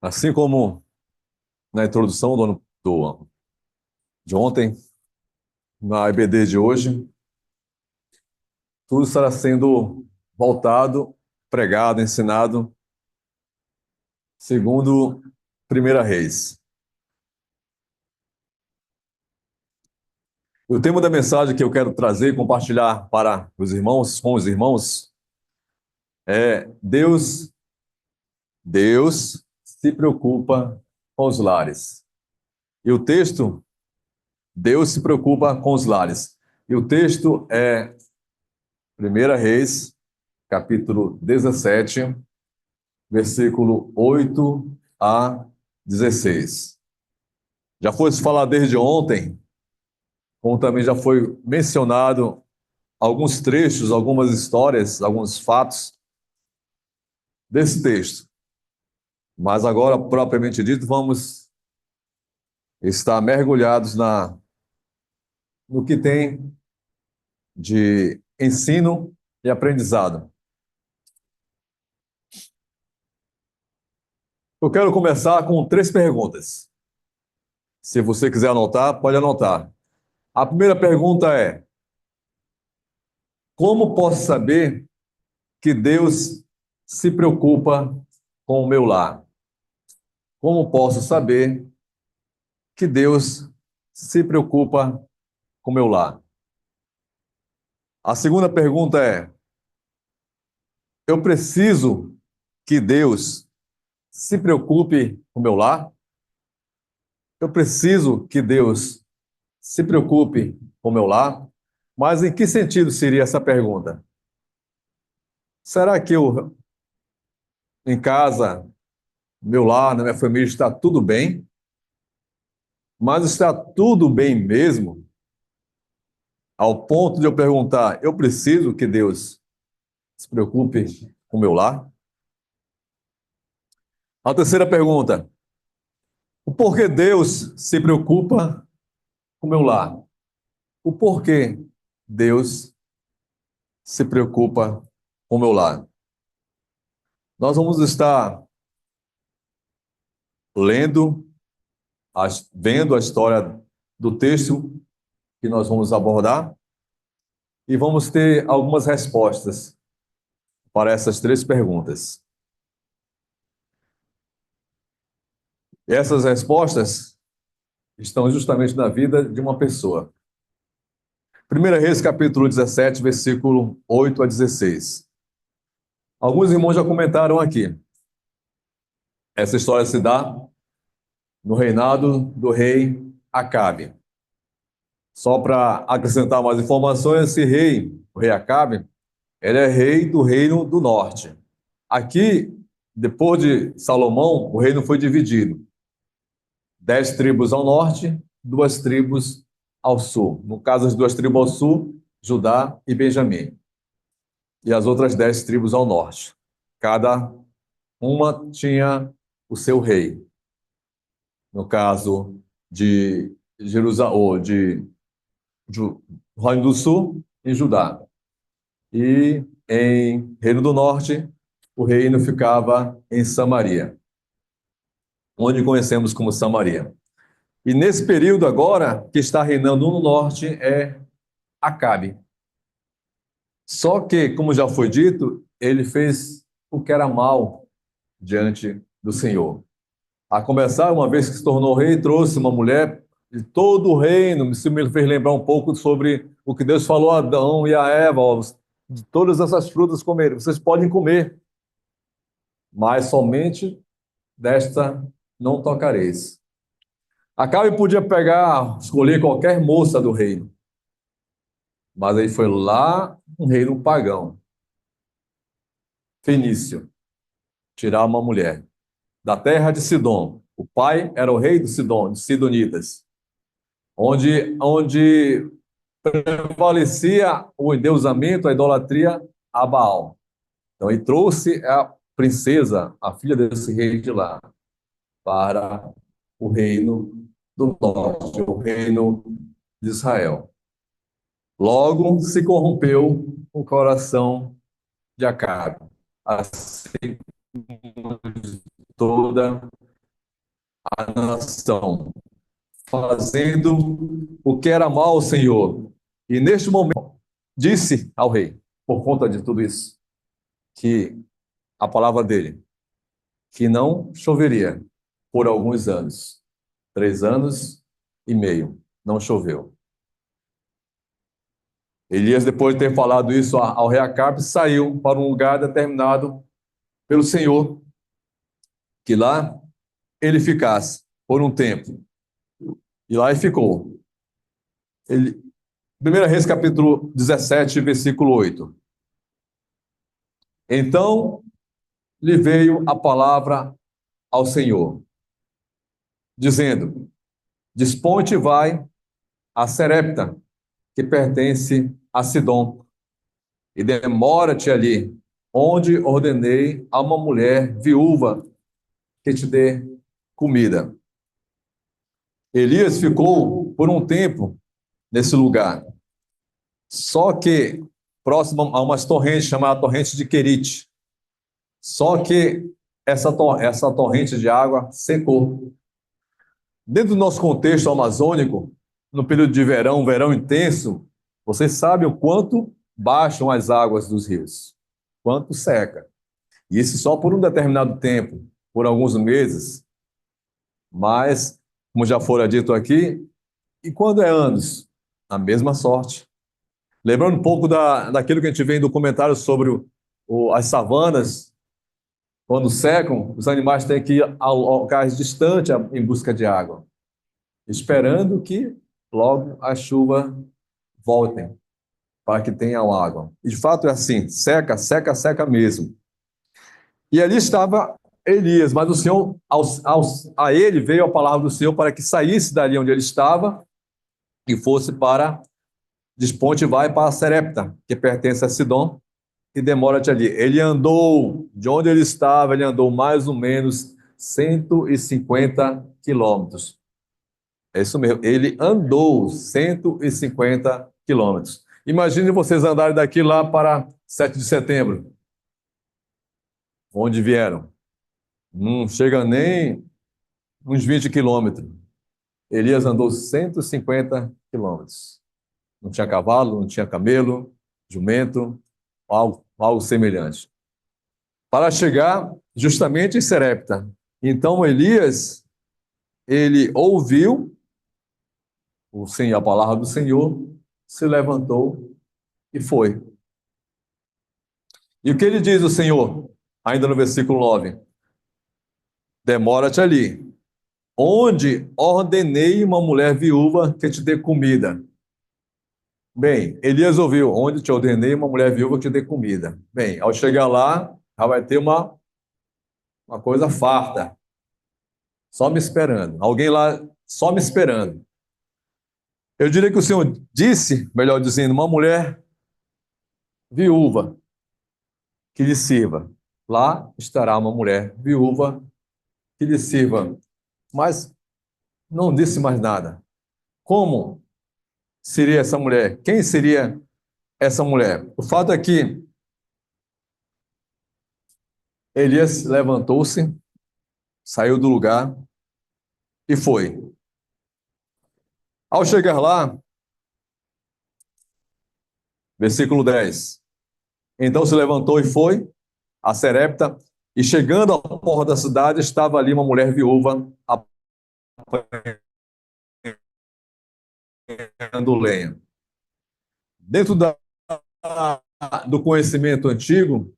Assim como na introdução de ontem, na EBD de hoje, tudo estará sendo voltado, pregado, ensinado, segundo Primeira Reis. O tema da mensagem que eu quero trazer e compartilhar para os irmãos, com os irmãos, é Deus se preocupa com os lares. E o texto, Deus se preocupa com os lares. E o texto é Primeira Reis, capítulo 17, versículo 8 a 16. Já foi se falar desde ontem, como também já foi mencionado alguns trechos, algumas histórias, alguns fatos desse texto. Mas agora, propriamente dito, vamos estar mergulhados no que tem de ensino e aprendizado. Eu quero começar com 3 perguntas. Se você quiser anotar, pode anotar. A primeira pergunta é: como posso saber que Deus se preocupa com o meu lar? Como posso saber que Deus se preocupa com o meu lar? A segunda pergunta é: eu preciso que Deus se preocupe com o meu lar? Eu preciso que Deus se preocupe com o meu lar? Mas em que sentido seria essa pergunta? Será que eu, em casa, meu lar, na minha família, está tudo bem? Mas está tudo bem mesmo? Ao ponto de eu perguntar, eu preciso que Deus se preocupe com o meu lar? A terceira pergunta, o porquê Deus se preocupa com o meu lar? O porquê Deus se preocupa com o meu lar? Nós vamos estar lendo, vendo a história do texto que nós vamos abordar e vamos ter algumas respostas para essas 3 perguntas. E essas respostas estão justamente na vida de uma pessoa. 1 Reis, capítulo 17, versículo 8 a 16. Alguns irmãos já comentaram aqui. Essa história se dá no reinado do rei Acabe. Só para acrescentar mais informações, esse rei, o rei Acabe, ele é rei do reino do norte. Aqui, depois de Salomão, o reino foi dividido. 10 tribos ao norte, 2 tribos ao sul. No caso, as 2 tribos ao sul, Judá e Benjamim. E as outras 10 tribos ao norte. Cada uma tinha o seu rei. No caso de Jerusalém, ou de Reino do Sul, em Judá. E em Reino do Norte, o reino ficava em Samaria, onde conhecemos como Samaria. E nesse período agora, que está reinando no norte é Acabe. Só que, como já foi dito, ele fez o que era mal diante do Senhor. A começar, uma vez que se tornou rei, trouxe uma mulher de todo o reino. Isso me fez lembrar um pouco sobre o que Deus falou a Adão e a Eva: ó, de todas essas frutas comerem, vocês podem comer, mas somente desta não tocareis. Acabe podia pegar, escolher qualquer moça do reino, mas aí foi lá um reino pagão, fenício, tirar uma mulher da terra de Sidom. O pai era o rei de Sidom, de Sidonitas, onde prevalecia o endeusamento, a idolatria a Baal. Então ele trouxe a princesa, a filha desse rei de lá, para o reino do norte, o reino de Israel. Logo se corrompeu o coração de Acabe, assim como toda a nação, fazendo o que era mal ao Senhor. E neste momento disse ao rei, por conta de tudo isso, que a palavra dele, que não choveria por alguns anos, 3 anos e meio, não choveu. Elias, depois de ter falado isso ao rei Acabe, saiu para um lugar determinado pelo Senhor, que lá ele ficasse por um tempo. E lá ele ficou. Ele, 1 Reis, capítulo 17, versículo 8. Então lhe veio a palavra ao Senhor, dizendo: Desponte e vai a Serepta, que pertence a Sidom, e demora-te ali, onde ordenei a uma mulher viúva que te dê comida. Elias ficou por um tempo nesse lugar, só que próximo a umas torrentes, chamada torrente de Querite. Só que essa torrente de água secou. Dentro do nosso contexto amazônico, no período de verão, verão intenso, vocês sabem o quanto baixam as águas dos rios, quanto seca. E isso só por um determinado tempo, por alguns meses. Mas, como já fora dito aqui, e quando é anos? A mesma sorte. Lembrando um pouco daquilo que a gente vê em documentários sobre as savanas, quando secam, os animais têm que ir a locais distantes em busca de água, esperando que logo a chuva voltem para que tenham água. E de fato é assim, seca, seca, seca mesmo. E ali estava Elias, mas o Senhor, a ele veio a palavra do Senhor para que saísse dali onde ele estava e fosse para Desponte e vai para Serepta, que pertence a Sidom, e demora-te ali. Ele andou, de onde ele estava, ele andou mais ou menos 150 quilômetros. É isso mesmo, ele andou 150 quilômetros. Imagine vocês andarem daqui lá para 7 de setembro, onde vieram. Não chega nem uns 20 quilômetros. Elias andou 150 quilômetros. Não tinha cavalo, não tinha camelo, jumento, algo semelhante. Para chegar justamente em Serepta. Então Elias, ele ouviu a palavra do Senhor, se levantou e foi. E o que ele diz o Senhor, ainda no versículo 9? Demora-te ali, onde ordenei uma mulher viúva que te dê comida. Bem, Elias ouviu, onde te ordenei uma mulher viúva que te dê comida. Bem, ao chegar lá, já vai ter uma coisa farta, só me esperando. Alguém lá só me esperando. Eu diria que o Senhor disse, melhor dizendo, uma mulher viúva que lhe sirva. Lá estará uma mulher viúva que lhe sirva. Mas não disse mais nada. Como seria essa mulher? Quem seria essa mulher? O fato é que Elias levantou-se, saiu do lugar e foi. Ao chegar lá, versículo 10. Então se levantou e foi a Serepta, e chegando à porta da cidade, estava ali uma mulher viúva apanhando lenha. Dentro do conhecimento antigo,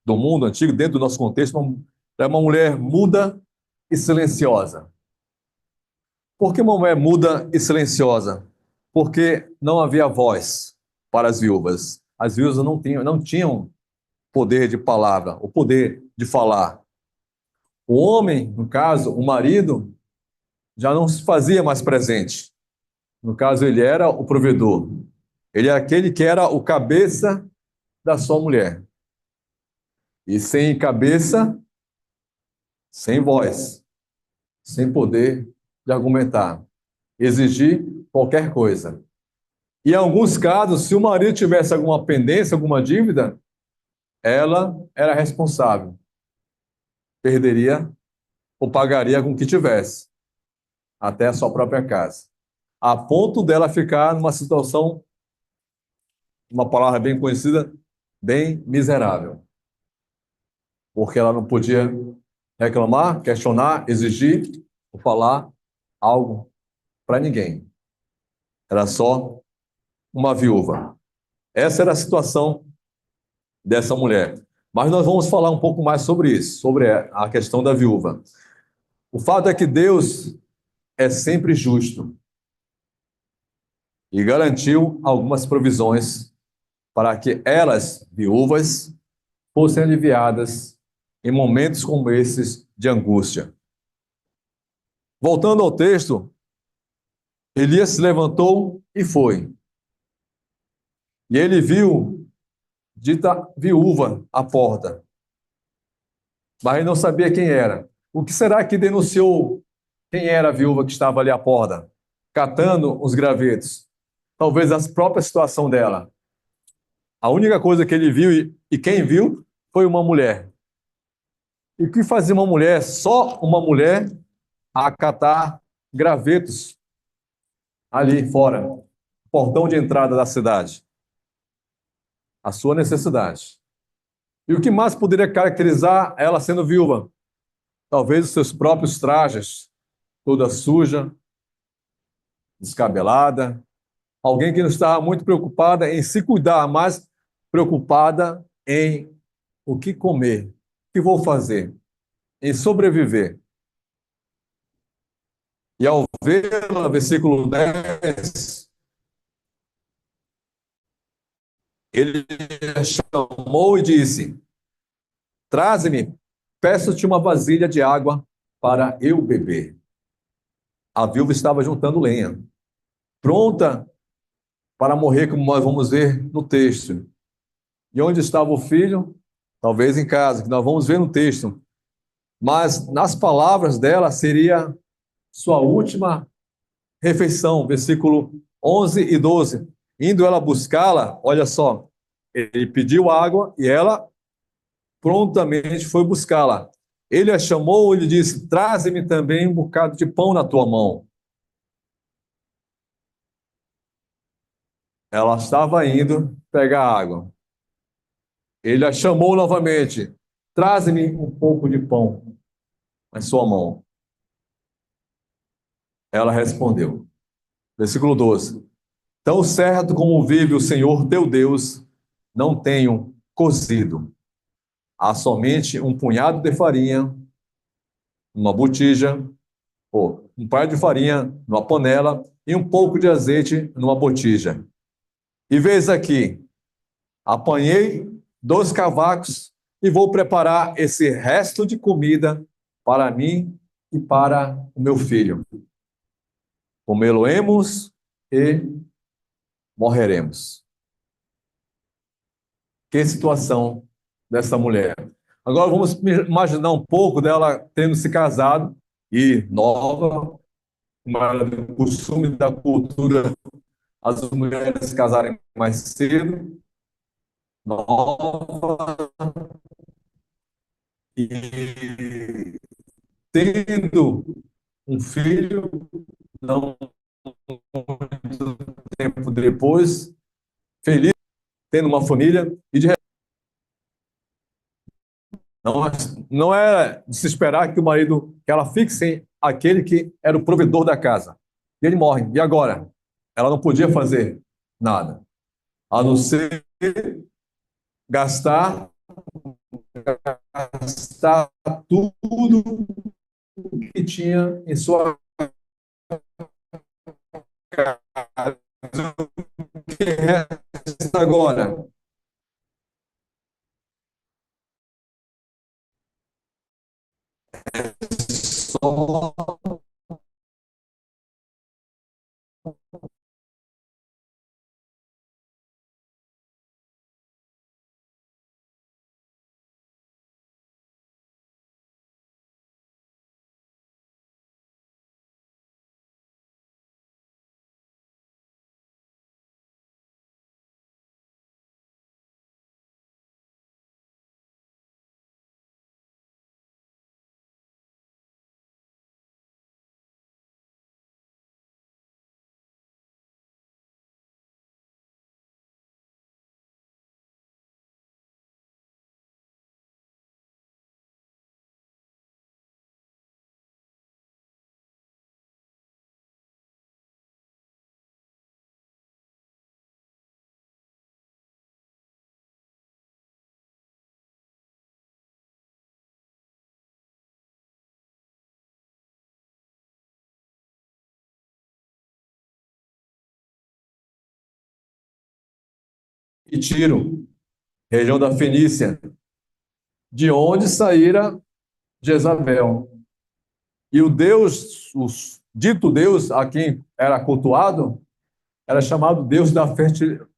do mundo antigo, dentro do nosso contexto, é uma mulher muda e silenciosa. Por que uma mulher muda e silenciosa? Porque não havia voz para as viúvas. As viúvas não tinham poder de palavra, o poder de falar. O homem, no caso, o marido, já não se fazia mais presente. No caso, ele era o provedor. Ele é aquele que era o cabeça da sua mulher. E sem cabeça, sem voz, sem poder de argumentar, exigir qualquer coisa. E em alguns casos, se o marido tivesse alguma pendência, alguma dívida, ela era responsável. Perderia ou pagaria com o que tivesse, até a sua própria casa. A ponto dela ficar numa situação, uma palavra bem conhecida, bem miserável. Porque ela não podia reclamar, questionar, exigir ou falar algo para ninguém. Era só uma viúva. Essa era a situação dessa mulher. Mas nós vamos falar um pouco mais sobre isso, sobre a questão da viúva. O fato é que Deus é sempre justo e garantiu algumas provisões para que elas, viúvas, fossem aliviadas em momentos como esses de angústia. Voltando ao texto, Elias se levantou e foi. E ele viu dita viúva à porta, mas ele não sabia quem era. O que será que denunciou quem era a viúva que estava ali à porta, catando os gravetos? Talvez a própria situação dela. A única coisa que ele viu, e quem viu, foi uma mulher. E o que fazia uma mulher, só uma mulher, a catar gravetos ali fora, portão de entrada da cidade? A sua necessidade. E o que mais poderia caracterizar ela sendo viúva? Talvez os seus próprios trajes, toda suja, descabelada. Alguém que não estava muito preocupada em se cuidar, mas preocupada em o que comer, o que vou fazer, em sobreviver. E ao vê-la, versículo 10, ele chamou e disse: Traze-me, peço-te uma vasilha de água para eu beber. A viúva estava juntando lenha, pronta para morrer, como nós vamos ver no texto. E onde estava o filho? Talvez em casa, que nós vamos ver no texto. Mas nas palavras dela seria sua última refeição, versículo 11 e 12. Indo ela buscá-la, olha só, ele pediu água e ela prontamente foi buscá-la. Ele a chamou e lhe disse: Traze-me também um bocado de pão na tua mão. Ela estava indo pegar água. Ele a chamou novamente: Traze-me um pouco de pão na sua mão. Ela respondeu. Versículo 12. Tão certo como vive o Senhor teu Deus, não tenho cozido. Há somente um punhado de farinha, uma botija, ou um par de farinha numa panela e um pouco de azeite numa botija. E vês aqui, apanhei 2 cavacos e vou preparar esse resto de comida para mim e para o meu filho. Comê-lo-emos e morreremos. Que situação dessa mulher. Agora vamos imaginar um pouco dela tendo se casado e nova, uma costume da cultura, as mulheres se casarem mais cedo, nova, e tendo um filho, não muito tempo depois, feliz, tendo uma família, e de não, não é de se esperar que o marido, que ela fixe aquele que era o provedor da casa. E ele morre. E agora? Ela não podia fazer nada, a não ser gastar, gastar tudo que tinha em sua casa. O que resta agora? Só e Tiro, região da Fenícia, de onde saíra Jezabel. E o Deus, o dito Deus a quem era cultuado, era chamado Deus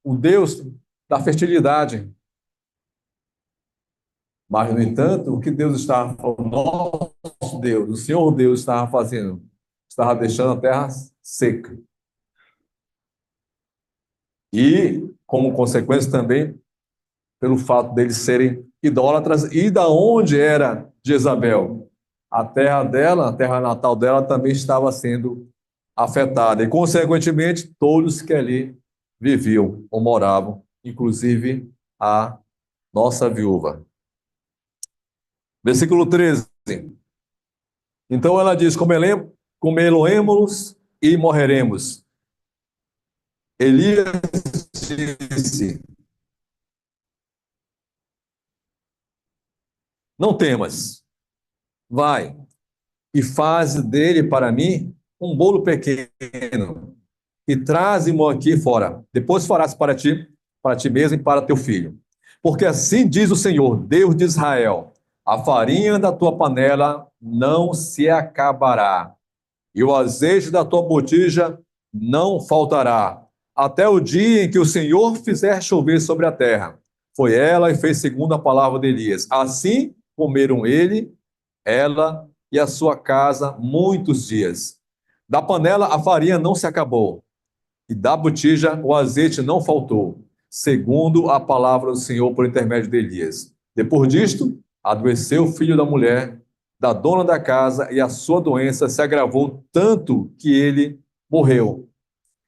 o Deus da fertilidade. Mas, no entanto, o que Deus estava falando, nosso Deus, o Senhor Deus estava fazendo? Estava deixando a terra seca. E, como consequência também, pelo fato deles serem idólatras, e da onde era Jezabel? A terra dela, a terra natal dela, também estava sendo afetada. E, consequentemente, todos que ali viviam ou moravam, inclusive a nossa viúva. Versículo 13. Então ela diz: comê-lo-emos e morreremos. Elias disse: não temas, vai e faz dele para mim um bolo pequeno e traze-mo aqui fora. Depois farás para ti mesmo e para teu filho. Porque assim diz o Senhor, Deus de Israel: a farinha da tua panela não se acabará, e o azeite da tua botija não faltará, até o dia em que o Senhor fizer chover sobre a terra. Foi ela e fez segundo a palavra de Elias. Assim comeram ele, ela e a sua casa muitos dias. Da panela a farinha não se acabou, e da botija o azeite não faltou, segundo a palavra do Senhor por intermédio de Elias. Depois disto, adoeceu o filho da mulher, da dona da casa, e a sua doença se agravou tanto que ele morreu.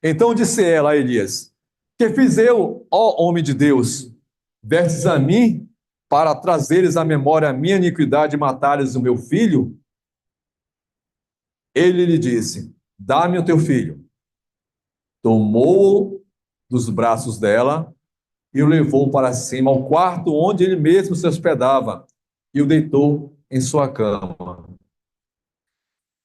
Então disse ela a Elias: que fiz eu, ó homem de Deus? Vestes a mim para trazeres à memória a minha iniquidade e matares o meu filho? Ele lhe disse: dá-me o teu filho. Tomou-o dos braços dela e o levou para cima ao quarto onde ele mesmo se hospedava e o deitou em sua cama.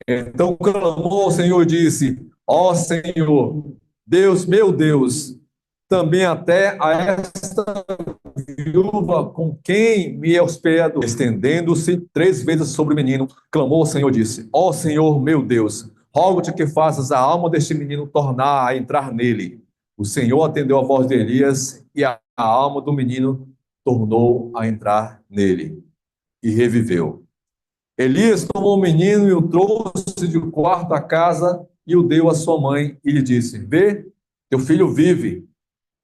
Então clamou ao Senhor e disse: ó Senhor, Deus, meu Deus, também até a esta viúva com quem me hospedo, estendendo-se 3 vezes sobre o menino, clamou ao Senhor e disse: ó Senhor, meu Deus, rogo-te que faças a alma deste menino tornar a entrar nele. O Senhor atendeu a voz de Elias e a alma do menino tornou a entrar nele e reviveu. Elias tomou o menino e o trouxe de quarto à casa e o deu à sua mãe e lhe disse: vê, teu filho vive.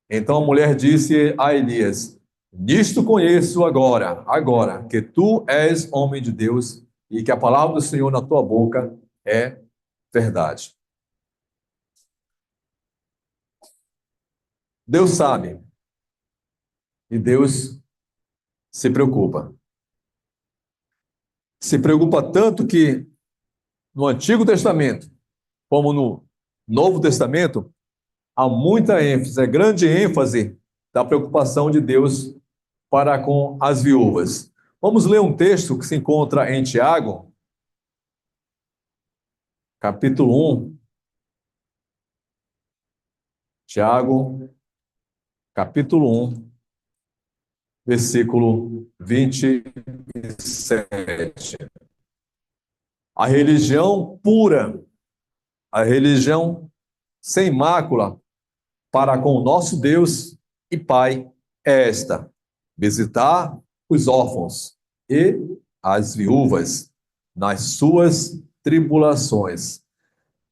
Então a mulher disse a Elias: nisto conheço agora, que tu és homem de Deus e que a palavra do Senhor na tua boca é verdade. Deus sabe e Deus se preocupa. Se preocupa tanto que no Antigo Testamento, como no Novo Testamento, há muita ênfase, é grande ênfase da preocupação de Deus para com as viúvas. Vamos ler um texto que se encontra em Tiago, capítulo 1. Tiago, capítulo 1, versículo 27. A religião pura, a religião sem mácula para com o nosso Deus e Pai é esta: visitar os órfãos e as viúvas nas suas tribulações,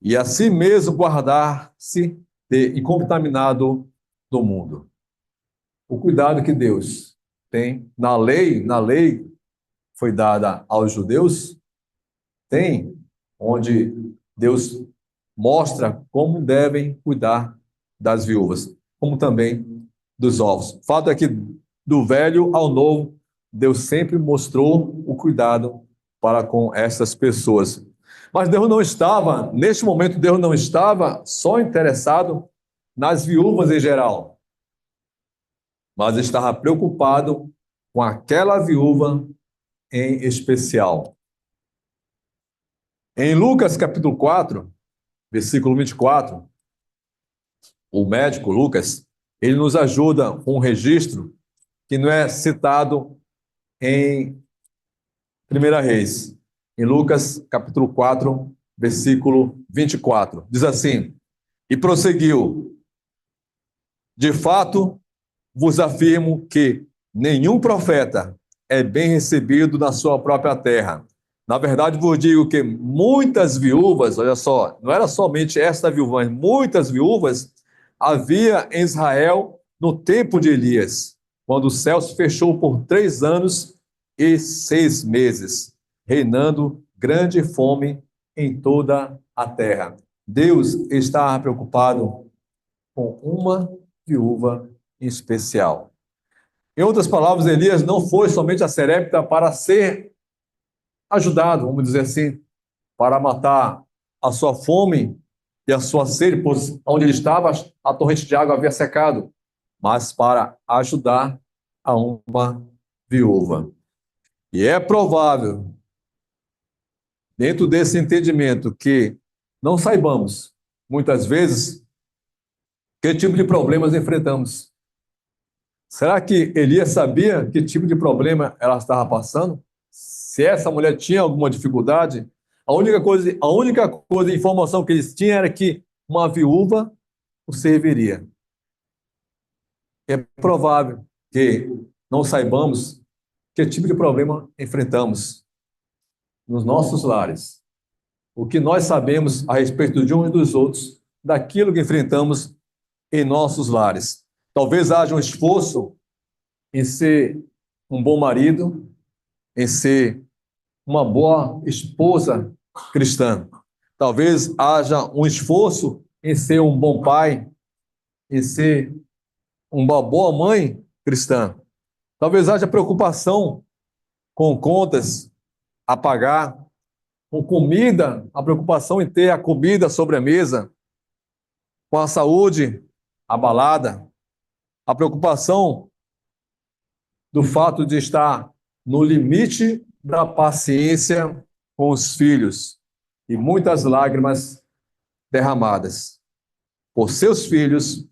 e assim mesmo guardar-se de incontaminado do mundo. O cuidado que Deus tem na lei foi dada aos judeus, tem onde Deus mostra como devem cuidar das viúvas, como também dos órfãos. O fato é que do velho ao novo, Deus sempre mostrou o cuidado para com essas pessoas. Mas Deus não estava, neste momento, Deus não estava só interessado nas viúvas em geral, mas estava preocupado com aquela viúva em especial. Em Lucas capítulo 4, versículo 24, o médico Lucas, ele nos ajuda com um registro que não é citado em 1 Reis, em Lucas capítulo 4, versículo 24. Diz assim: e prosseguiu: de fato, vos afirmo que nenhum profeta é bem recebido na sua própria terra. Na verdade, vos digo que muitas viúvas, olha só, não era somente esta viúva, mas muitas viúvas havia em Israel no tempo de Elias, quando o céu se fechou por 3 anos e 6 meses, reinando grande fome em toda a terra. Deus está preocupado com uma viúva em especial. Em outras palavras, Elias não foi somente a Serepta para ser ajudado, vamos dizer assim, para matar a sua fome e a sua sede, pois onde ele estava, a torrente de água havia secado, mas para ajudar a uma viúva. E é provável, dentro desse entendimento, que não saibamos, muitas vezes, que tipo de problemas enfrentamos. Será que Elias sabia que tipo de problema ela estava passando? Se essa mulher tinha alguma dificuldade, a única coisa, informação que eles tinham era que uma viúva o serviria. É provável que não saibamos que tipo de problema enfrentamos nos nossos lares. O que nós sabemos a respeito de uns e dos outros, daquilo que enfrentamos em nossos lares. Talvez haja um esforço em ser um bom marido, em ser uma boa esposa cristã. Talvez haja um esforço em ser um bom pai, em ser uma boa mãe cristã. Talvez haja preocupação com contas a pagar, com comida, a preocupação em ter a comida sobre a mesa, com a saúde abalada, a preocupação do fato de estar no limite da paciência com os filhos e muitas lágrimas derramadas por seus filhos,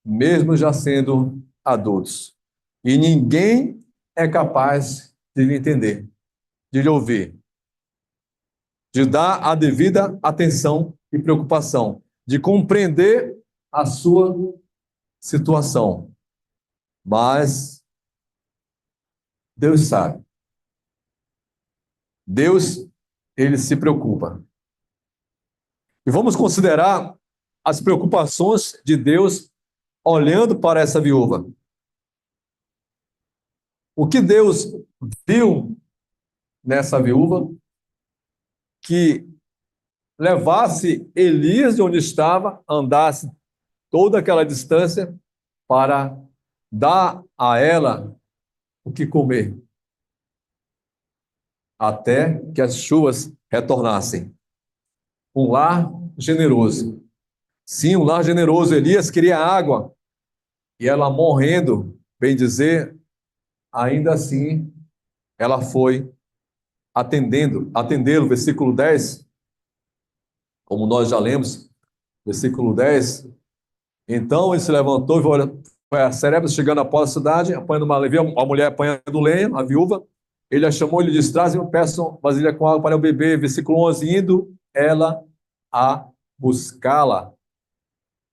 mesmo já sendo adultos. E ninguém é capaz de lhe entender, de lhe ouvir, de dar a devida atenção e preocupação, de compreender a sua situação. Mas Deus sabe. Deus, ele se preocupa. E vamos considerar as preocupações de Deus olhando para essa viúva. O que Deus viu nessa viúva que levasse Elias de onde estava, andasse toda aquela distância para dar a ela o que comer, até que as chuvas retornassem. Um lar generoso. Sim, um lar generoso. Elias queria água, e ela morrendo, bem dizer, ainda assim, ela foi atendê-lo, versículo 10, como nós já lemos, versículo 10. Então ele se levantou e foi a Serepta, chegando à porta da cidade, apanhando uma levia, a mulher apanhando lenha, a viúva. Ele a chamou e lhe disse: trazem, peçam vasilha com água para eu beber. Versículo 11, indo ela a buscá-la.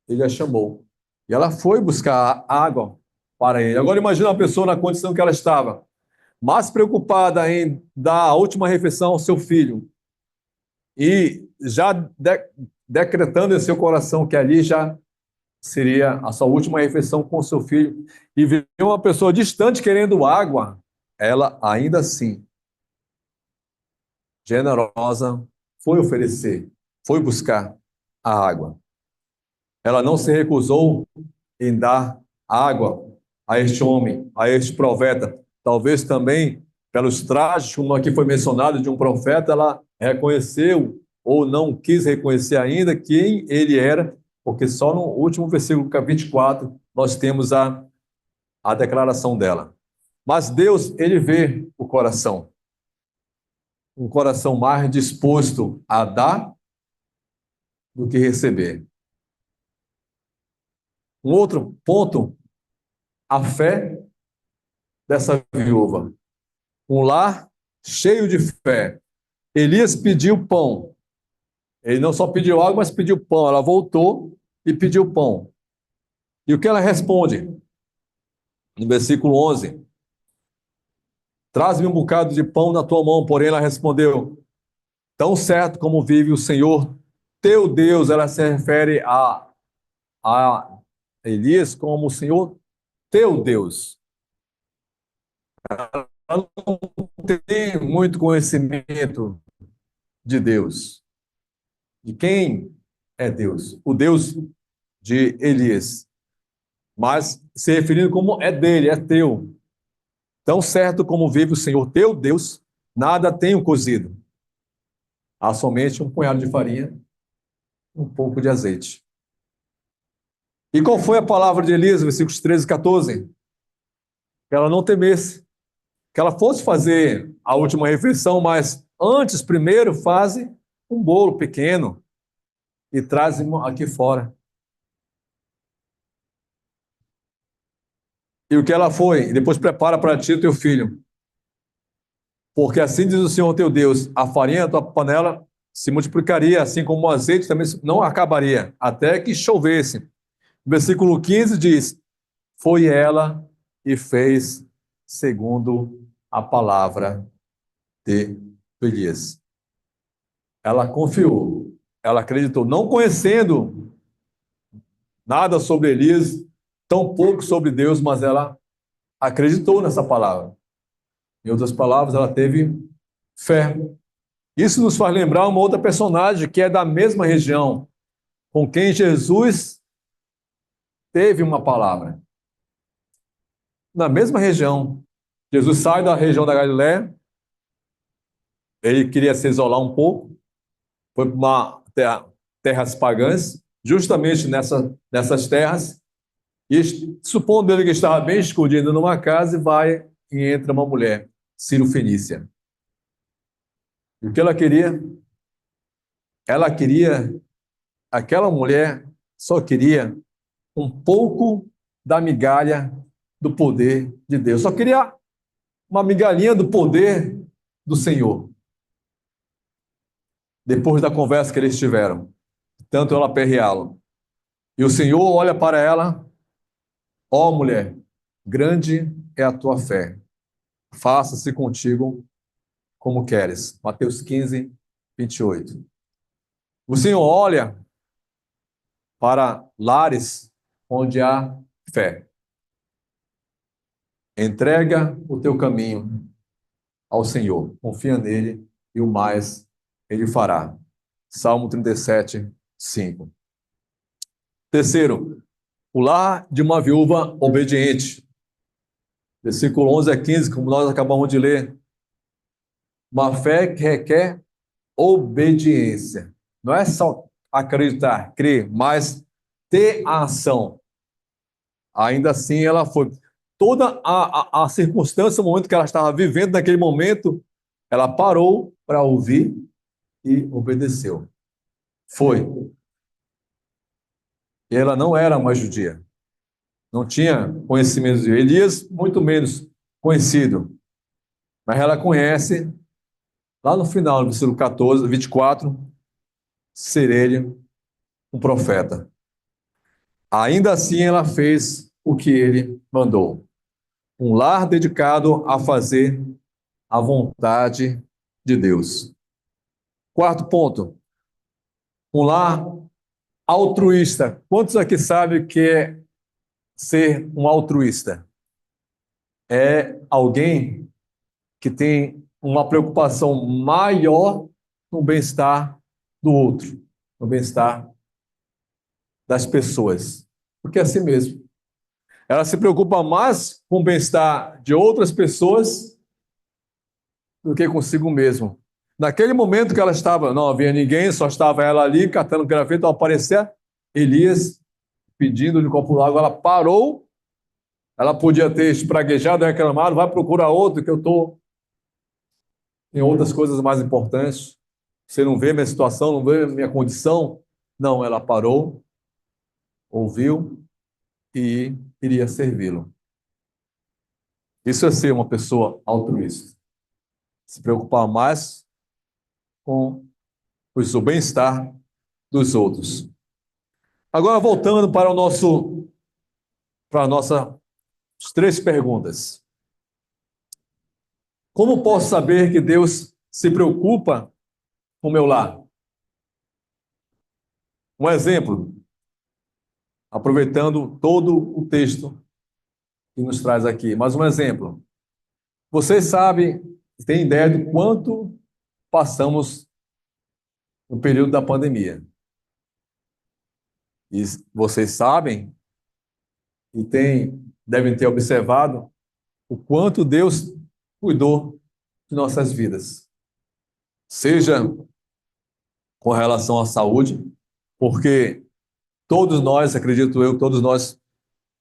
Ele a chamou. E ela foi buscar água para ele. Agora imagina uma pessoa na condição que ela estava, mais preocupada em dar a última refeição ao seu filho, e já decretando em seu coração que ali já seria a sua última refeição com o seu filho, e ver uma pessoa distante querendo água, ela ainda assim, generosa, foi oferecer, foi buscar a água. Ela não se recusou em dar água a este homem, a este profeta. Talvez também, pelos trajes, como aqui foi mencionado, de um profeta, ela reconheceu ou não quis reconhecer ainda quem ele era, porque só no último versículo 24 nós temos a declaração dela. Mas Deus, ele vê o coração, um coração mais disposto a dar do que receber. Um outro ponto, a fé dessa viúva. Um lar cheio de fé. Elias pediu pão. Ele não só pediu água, mas pediu pão. Ela voltou e pediu pão. E o que ela responde? No versículo 11. Traz-me um bocado de pão na tua mão. Porém, ela respondeu, tão certo como vive o Senhor, teu Deus. Ela se refere a Elias como o Senhor, teu Deus. Ela não tem muito conhecimento de Deus. De quem é Deus? O Deus de Elias. Mas se referindo como é dele, é teu. Tão certo como vive o Senhor teu Deus, nada tenho cozido. Há somente um punhado de farinha, um pouco de azeite. E qual foi a palavra de Elias, versículos 13 e 14? Que ela não temesse, que ela fosse fazer a última refeição, mas antes, primeiro, faze um bolo pequeno e traz aqui fora. E o que ela foi? E depois prepara para ti e teu filho. Porque assim diz o Senhor teu Deus, a farinha da tua panela se multiplicaria, assim como o azeite também não acabaria, até que chovesse. Versículo 15 diz, foi ela e fez segundo a palavra de Elias. Ela confiou, ela acreditou, não conhecendo nada sobre Elias, tão pouco sobre Deus, mas ela acreditou nessa palavra. Em outras palavras, ela teve fé. Isso nos faz lembrar uma outra personagem que é da mesma região, com quem Jesus teve uma palavra. Na mesma região. Jesus sai da região da Galiléia, ele queria se isolar um pouco, foi para uma terras pagãs, justamente nessas terras, e supondo ele que estava bem escondido numa casa, e vai e entra uma mulher, Ciro-fenícia. E o que ela queria? Ela queria, aquela mulher só queria um pouco da migalha do poder de Deus. Só queria uma migalhinha do poder do Senhor. Depois da conversa que eles tiveram, tanto ela perreá-lo. E o Senhor olha para ela, ó mulher, grande é a tua fé. Faça-se contigo como queres. Mateus 15, 28. O Senhor olha para lares onde há fé. Entrega o teu caminho ao Senhor, confia nele e o mais ele fará. Salmo 37, 5. Terceiro, o lar de uma viúva obediente. Versículo 11 a 15, como nós acabamos de ler. Uma fé que requer obediência. Não é só acreditar, crer, mas ter a ação. Ainda assim, ela foi. Toda a circunstância, o momento que ela estava vivendo naquele momento, ela parou para ouvir e obedeceu. Foi. E ela não era mais judia. Não tinha conhecimento de Elias, muito menos conhecido. Mas ela conhece, lá no final, no versículo 14, 24, ser ele um profeta. Ainda assim, ela fez o que ele mandou. Um lar dedicado a fazer a vontade de Deus. Quarto ponto, um lar altruísta. Quantos aqui sabem o que é ser um altruísta? É alguém que tem uma preocupação maior no bem-estar do outro, no bem-estar das pessoas. Porque é assim mesmo. Ela se preocupa mais com o bem-estar de outras pessoas do que consigo mesmo. Naquele momento que ela estava, não havia ninguém, só estava ela ali, catando graveto, ao aparecer Elias pedindo de um copo d'água, ela parou, ela podia ter espraguejado, reclamado, vai procurar outro, que eu estou em outras coisas mais importantes. Você não vê minha situação, não vê minha condição? Não, ela parou, ouviu e iria servi-lo. Isso é ser uma pessoa altruísta. Se preocupar mais com o bem-estar dos outros. Agora, voltando para a nossa três perguntas. Como posso saber que Deus se preocupa com o meu lar? Um exemplo, aproveitando todo o texto que nos traz aqui, mais um exemplo. Vocês sabem, têm ideia de quanto passamos no período da pandemia. E vocês sabem e devem ter observado o quanto Deus cuidou de nossas vidas. Seja com relação à saúde, porque todos nós, acredito eu, todos nós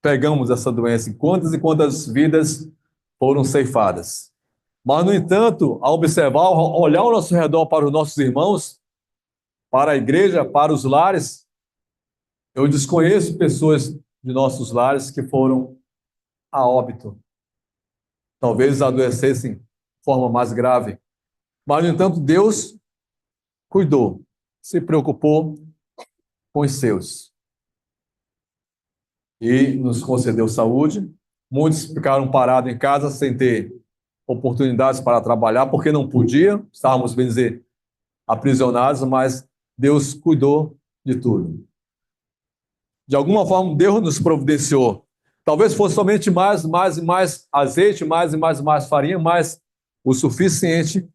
pegamos essa doença. E quantas vidas foram ceifadas. Mas, no entanto, ao observar, ao olhar ao nosso redor para os nossos irmãos, para a igreja, para os lares, eu desconheço pessoas de nossos lares que foram a óbito. Talvez adoecessem de forma mais grave. Mas, no entanto, Deus cuidou, se preocupou com os seus. E nos concedeu saúde. Muitos ficaram parados em casa sem ter oportunidades para trabalhar, porque não podiam, estávamos, bem dizer, aprisionados, mas Deus cuidou de tudo. De alguma forma, Deus nos providenciou. Talvez fosse somente mais e mais azeite, mais e mais farinha, mas o suficiente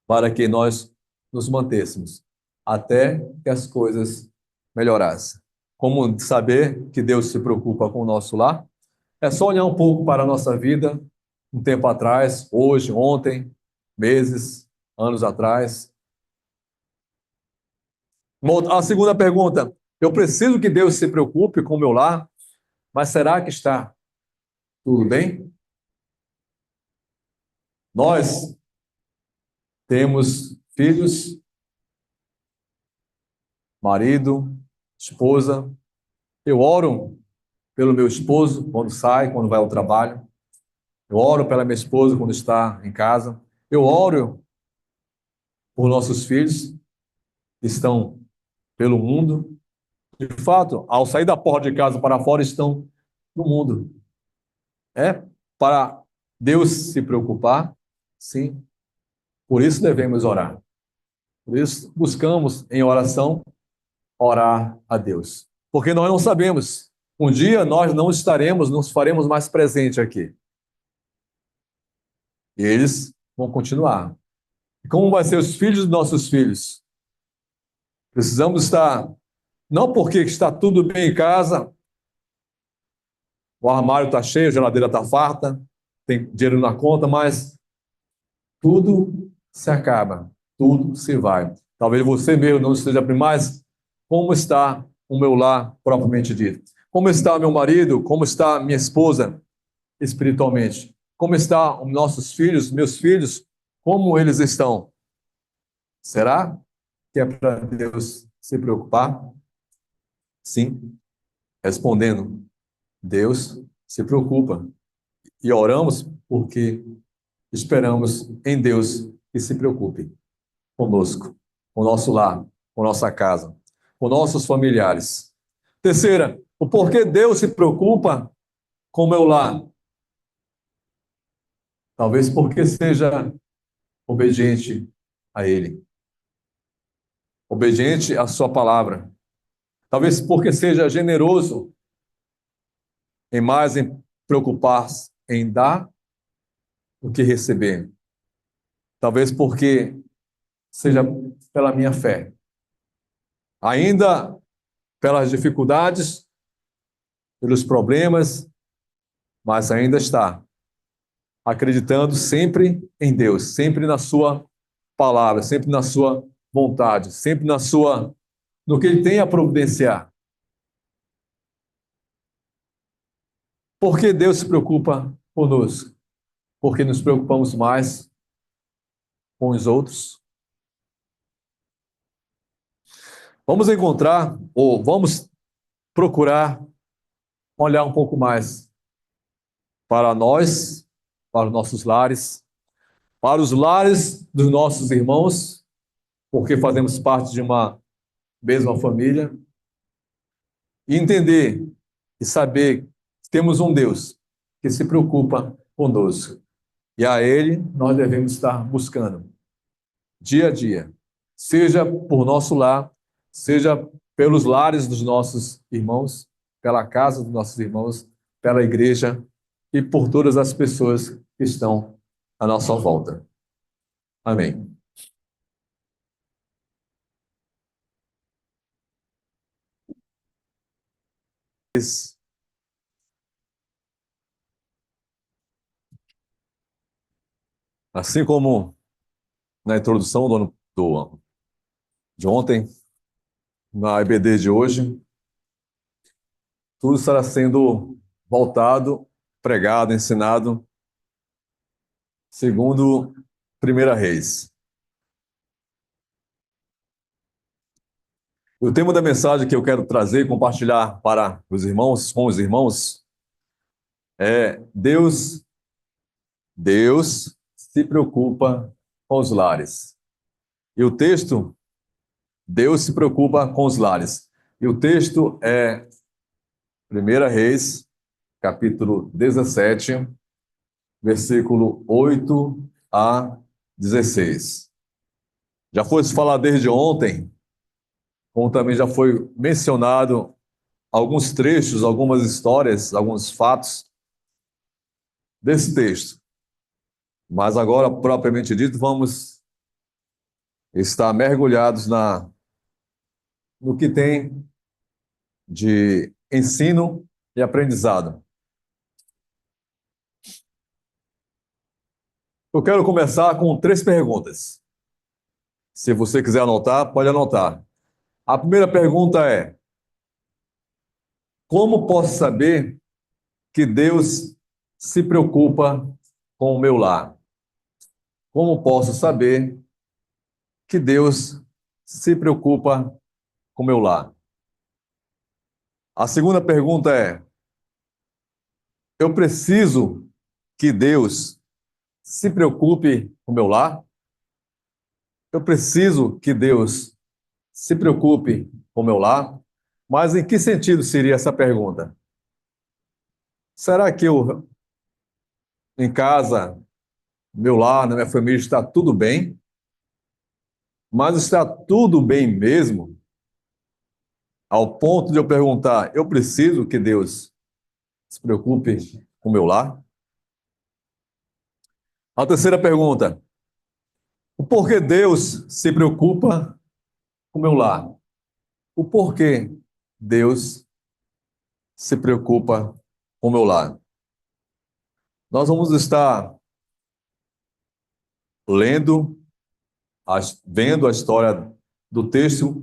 para que nós nos mantêssemos, até que as coisas melhorassem. Como saber que Deus se preocupa com o nosso lar? É só olhar um pouco para a nossa vida, um tempo atrás, hoje, ontem, meses, anos atrás. A segunda pergunta: eu preciso que Deus se preocupe com o meu lar, mas será que está tudo bem? Nós temos filhos, marido, esposa. Eu oro pelo meu esposo quando sai, quando vai ao trabalho. Eu oro pela minha esposa quando está em casa. Eu oro por nossos filhos que estão pelo mundo. De fato, ao sair da porta de casa para fora, estão no mundo. É para Deus se preocupar, sim. Por isso devemos orar. Por isso buscamos em oração orar a Deus. Porque nós não sabemos. Um dia nós não estaremos, nos faremos mais presente aqui. E eles vão continuar. E como vai ser os filhos dos nossos filhos? Precisamos estar, não porque está tudo bem em casa, o armário está cheio, a geladeira está farta, tem dinheiro na conta, mas tudo se acaba, tudo se vai. Talvez você mesmo não esteja bem, mas como está o meu lar propriamente dito? Como está meu marido? Como está minha esposa espiritualmente? Como estão os nossos filhos, meus filhos? Como eles estão? Será que é para Deus se preocupar? Sim, respondendo, Deus se preocupa. E oramos porque esperamos em Deus que se preocupe conosco, com o nosso lar, com nossa casa, com nossos familiares. Terceira, o porquê Deus se preocupa com o meu lar. Talvez porque seja obediente a Ele, obediente à Sua palavra. Talvez porque seja generoso em preocupar-se em dar do que receber. Talvez porque seja pela minha fé. Ainda pelas dificuldades, pelos problemas, mas ainda está acreditando sempre em Deus, sempre na sua palavra, sempre na sua vontade, sempre no que ele tem a providenciar. Por que Deus se preocupa conosco? Porque nos preocupamos mais com os outros. Vamos encontrar, ou vamos procurar olhar um pouco mais para nós, para os nossos lares, para os lares dos nossos irmãos, porque fazemos parte de uma mesma família, e entender e saber que temos um Deus que se preocupa conosco. E a Ele nós devemos estar buscando dia a dia, seja por nosso lar, seja pelos lares dos nossos irmãos, pela casa dos nossos irmãos, pela igreja e por todas as pessoas que estão à nossa volta. Amém. Assim como na introdução de ontem, na EBD de hoje, tudo estará sendo voltado, pregado, ensinado, segundo Primeira Reis. O tema da mensagem que eu quero trazer e compartilhar para os irmãos, com os irmãos, é Deus se preocupa com os lares. E o texto, Deus se preocupa com os lares. E o texto é Primeira Reis, capítulo 17, versículo 8 a 16. Já foi se falar desde ontem, como também já foi mencionado alguns trechos, algumas histórias, alguns fatos desse texto. Mas agora, propriamente dito, vamos estar mergulhados no que tem de ensino e aprendizado. Eu quero começar com 3 perguntas. Se você quiser anotar, pode anotar. A primeira pergunta é: como posso saber que Deus se preocupa com o meu lar? Como posso saber que Deus se preocupa com o meu lar? A segunda pergunta é: eu preciso que Deus se preocupe com o meu lar? Eu preciso que Deus se preocupe com o meu lar? Mas em que sentido seria essa pergunta? Será que eu, em casa, meu lar, na minha família, está tudo bem? Mas está tudo bem mesmo? Ao ponto de eu perguntar, eu preciso que Deus se preocupe com o meu lar? A terceira pergunta, o porquê Deus se preocupa com o meu lar? O porquê Deus se preocupa com o meu lar? Nós vamos estar lendo, vendo a história do texto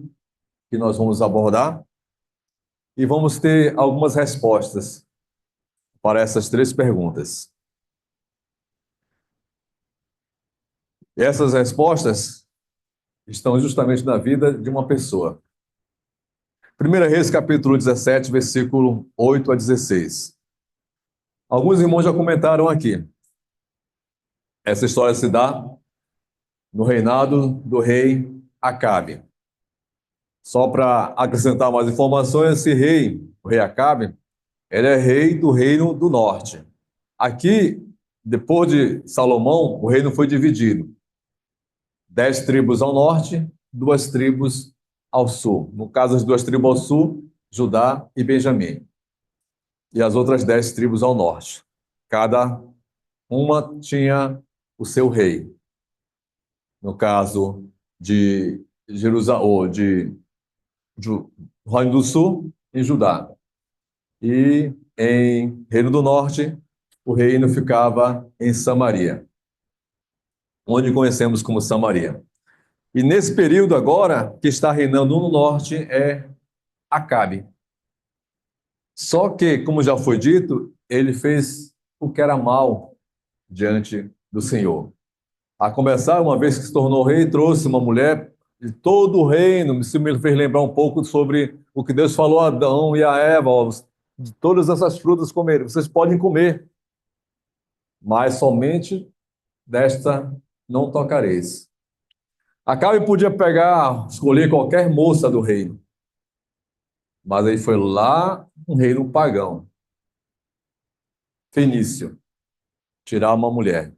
que nós vamos abordar e vamos ter algumas respostas para essas 3 perguntas. E essas respostas estão justamente na vida de uma pessoa. 1 Reis, capítulo 17, versículo 8 a 16. Alguns irmãos já comentaram aqui. Essa história se dá no reinado do rei Acabe. Só para acrescentar mais informações, esse rei, o rei Acabe, ele é rei do reino do norte. Aqui, depois de Salomão, o reino foi dividido. 10 tribos ao norte, 2 tribos ao sul. No caso, as 2 tribos ao sul, Judá e Benjamim. E as outras 10 tribos ao norte. Cada uma tinha o seu rei. No caso de Jerusalém, ou de Reino do Sul, em Judá. E em Reino do Norte, o reino ficava em Samaria, onde conhecemos como Samaria. E nesse período agora, que está reinando no norte é Acabe. Só que, como já foi dito, ele fez o que era mal diante do Senhor. A começar, uma vez que se tornou rei, trouxe uma mulher de todo o reino. Isso me fez lembrar um pouco sobre o que Deus falou a Adão e a Eva. de todas essas frutas comerem. Vocês podem comer, mas somente desta não tocareis. Acabe podia pegar, escolher qualquer moça do reino, mas aí foi lá um reino pagão, fenício, tirar uma mulher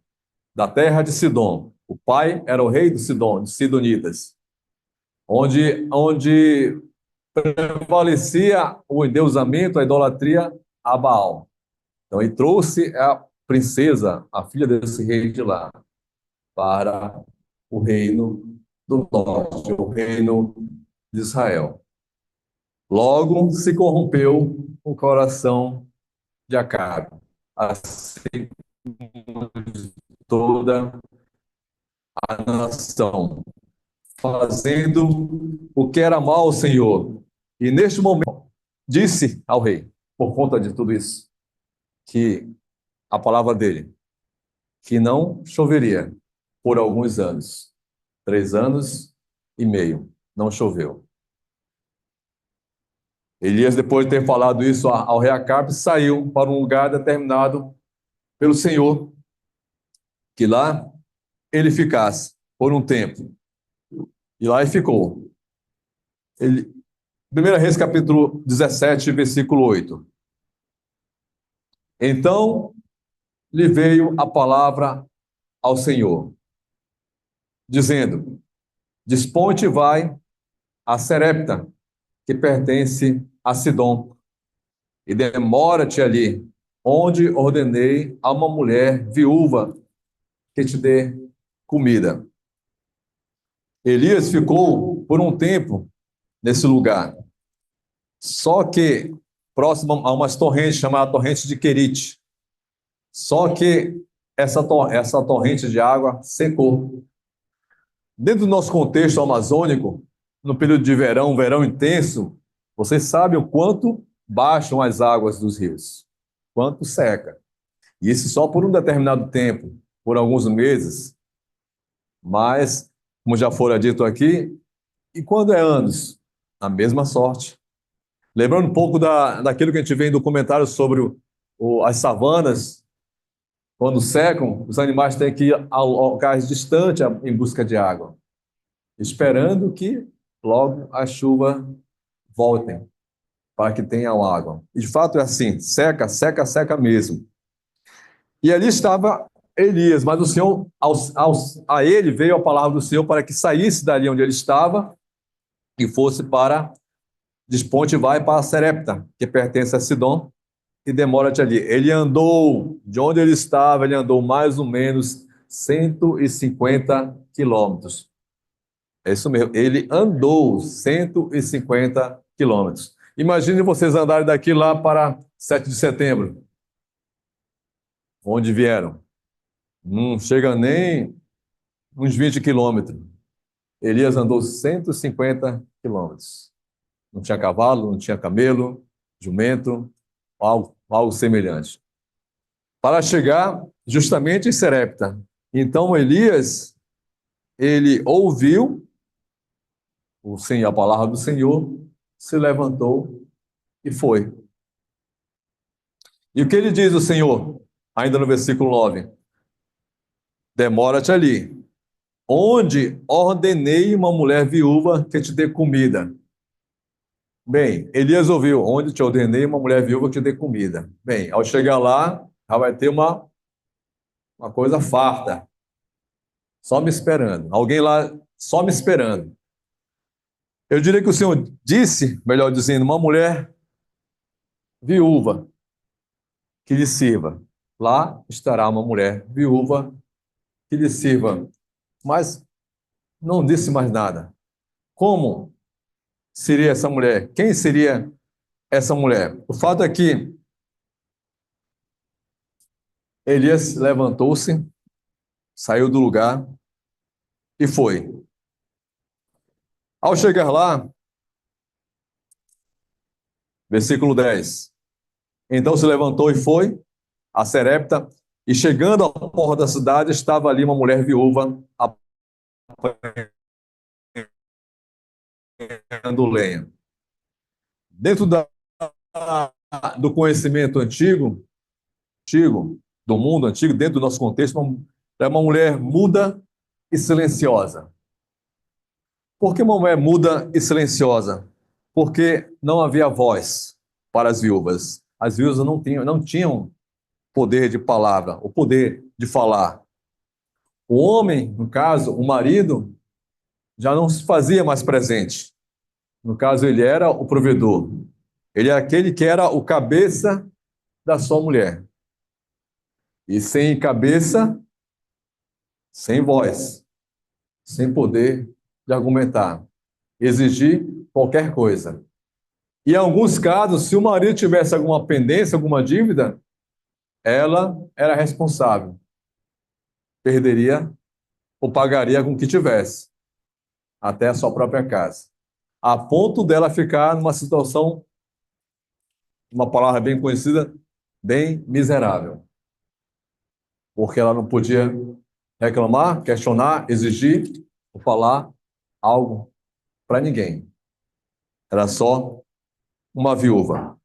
da terra de Sidom. O pai era o rei de Sidom, de Sidonitas, onde prevalecia o endeusamento, a idolatria a Baal. Então ele trouxe a princesa, a filha desse rei de lá, para o reino do norte, o reino de Israel. Logo se corrompeu o coração de Acabe, assim como toda a nação, fazendo o que era mal ao Senhor. E neste momento disse ao rei, por conta de tudo isso, que a palavra dele, que não choveria por alguns anos, 3 anos e meio, não choveu. Elias, depois de ter falado isso ao rei Acabe, saiu para um lugar determinado pelo Senhor, que lá ele ficasse por um tempo. E lá ele ficou. Ele, 1 Reis, capítulo 17, versículo 8. Então lhe veio a palavra ao Senhor, dizendo: Desponte e vai a Serepta, que pertence a Sidom, e demora-te ali, onde ordenei a uma mulher viúva que te dê comida. Elias ficou por um tempo nesse lugar, só que próximo a umas torrentes, chamada torrente de Querite. Só que essa torrente de água secou. Dentro do nosso contexto amazônico, no período de verão, verão intenso, vocês sabem o quanto baixam as águas dos rios, quanto seca. E isso só por um determinado tempo, por alguns meses. Mas, como já fora dito aqui, e quando é anos? A mesma sorte. Lembrando um pouco daquilo que a gente vê em documentários sobre as savanas, quando secam, os animais têm que ir a locais distantes em busca de água, esperando que logo a chuva voltem para que tenham água. E de fato é assim, seca, seca, seca mesmo. E ali estava Elias, mas o Senhor, a ele veio a palavra do Senhor para que saísse dali onde ele estava e fosse para Desponte e vai para Serepta, que pertence a Sidom, e demora-te ali. Ele andou, de onde ele estava, ele andou mais ou menos 150 quilômetros. É isso mesmo, ele andou 150 quilômetros. Imagine vocês andarem daqui lá para 7 de setembro, onde vieram. Não chega nem uns 20 quilômetros. Elias andou 150 quilômetros. Não tinha cavalo, não tinha camelo, jumento, algo semelhante. Para chegar justamente em Serepta. Então Elias, ele ouviu a palavra do Senhor, se levantou e foi. E o que ele diz o Senhor? Ainda no versículo 9. Demora-te ali, onde ordenei uma mulher viúva que te dê comida. Bem, Elias ouviu, onde te ordenei uma mulher viúva que te dê comida. Bem, ao chegar lá, já vai ter uma coisa farta, só me esperando. Alguém lá só me esperando. Eu diria que o Senhor disse, melhor dizendo, uma mulher viúva que lhe sirva. Lá estará uma mulher viúva que lhe sirva. Mas não disse mais nada. Como seria essa mulher? Quem seria essa mulher? O fato é que Elias levantou-se, saiu do lugar e foi. Ao chegar lá, versículo 10. Então se levantou e foi a Serepta, e chegando à porta da cidade, estava ali uma mulher viúva apanhando lenha. Dentro da do conhecimento antigo, do mundo antigo, dentro do nosso contexto, é uma mulher muda e silenciosa. Por que uma mulher muda e silenciosa? Porque não havia voz para as viúvas. As viúvas não tinham poder de palavra, o poder de falar. O homem, no caso, o marido, já não se fazia mais presente. No caso, ele era o provedor. Ele era aquele que era o cabeça da sua mulher. E sem cabeça, sem voz, sem poder de argumentar, exigir qualquer coisa. E em alguns casos, se o marido tivesse alguma pendência, alguma dívida, ela era responsável. Perderia ou pagaria com o que tivesse, até a sua própria casa. A ponto dela ficar numa situação, uma palavra bem conhecida, bem miserável. Porque ela não podia reclamar, questionar, exigir ou falar algo para ninguém. Era só uma viúva.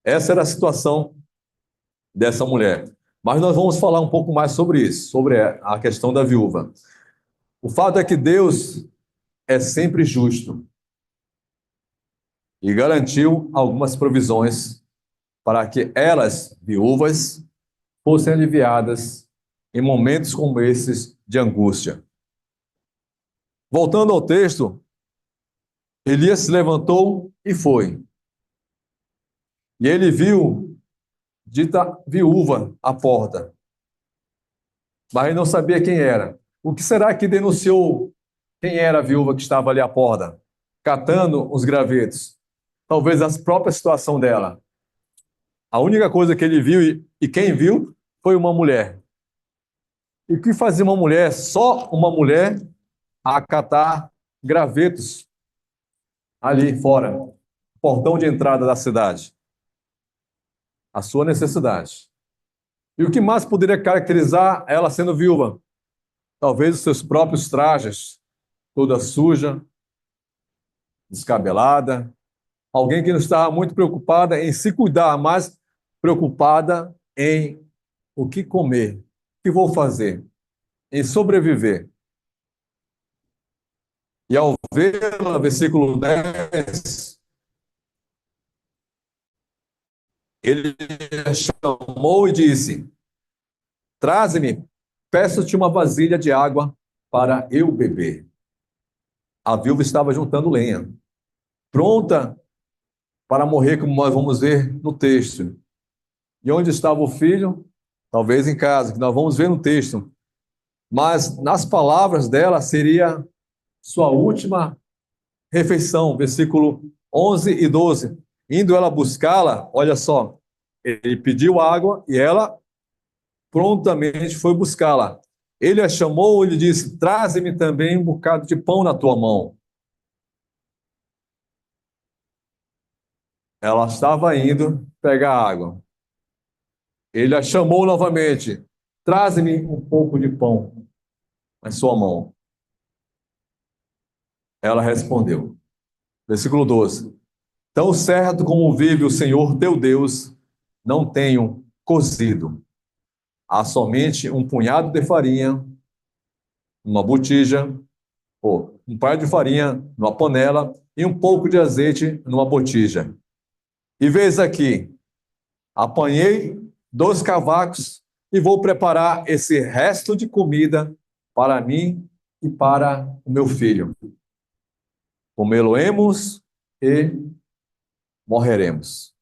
Essa era a situação dessa mulher. Mas nós vamos falar um pouco mais sobre isso, sobre a questão da viúva. O fato é que Deus é sempre justo e garantiu algumas provisões para que elas, viúvas, fossem aliviadas em momentos como esses de angústia. Voltando ao texto, Elias se levantou e foi. E ele viu dita viúva à porta, mas ele não sabia quem era. O que será que denunciou quem era a viúva que estava ali à porta, catando os gravetos? Talvez a própria situação dela. A única coisa que ele viu, e quem viu, foi uma mulher. E o que fazia uma mulher, só uma mulher, a catar gravetos ali fora, portão de entrada da cidade? A sua necessidade. E o que mais poderia caracterizar ela sendo viúva? Talvez os seus próprios trajes, toda suja, descabelada. Alguém que não estava muito preocupada em se cuidar, mas preocupada em o que comer, o que vou fazer, em sobreviver. E ao vê-la, versículo 10, ele a chamou e disse: Traze-me, peço-te uma vasilha de água para eu beber. A viúva estava juntando lenha, pronta para morrer, como nós vamos ver no texto. E onde estava o filho? Talvez em casa, que nós vamos ver no texto. Mas nas palavras dela seria sua última refeição, versículo 11 e 12. Indo ela buscá-la, olha só, ele pediu água e ela prontamente foi buscá-la. Ele a chamou e lhe disse: Traze-me também um bocado de pão na tua mão. Ela estava indo pegar água. Ele a chamou novamente: Traze-me um pouco de pão na sua mão. Ela respondeu. Versículo 12. Tão certo como vive o Senhor teu Deus, não tenho cozido. Há somente um punhado de farinha, uma botija, ou um punhado de farinha numa panela e um pouco de azeite numa botija. E vês aqui, apanhei 2 cavacos e vou preparar esse resto de comida para mim e para o meu filho. Comê-lo-emos e morreremos.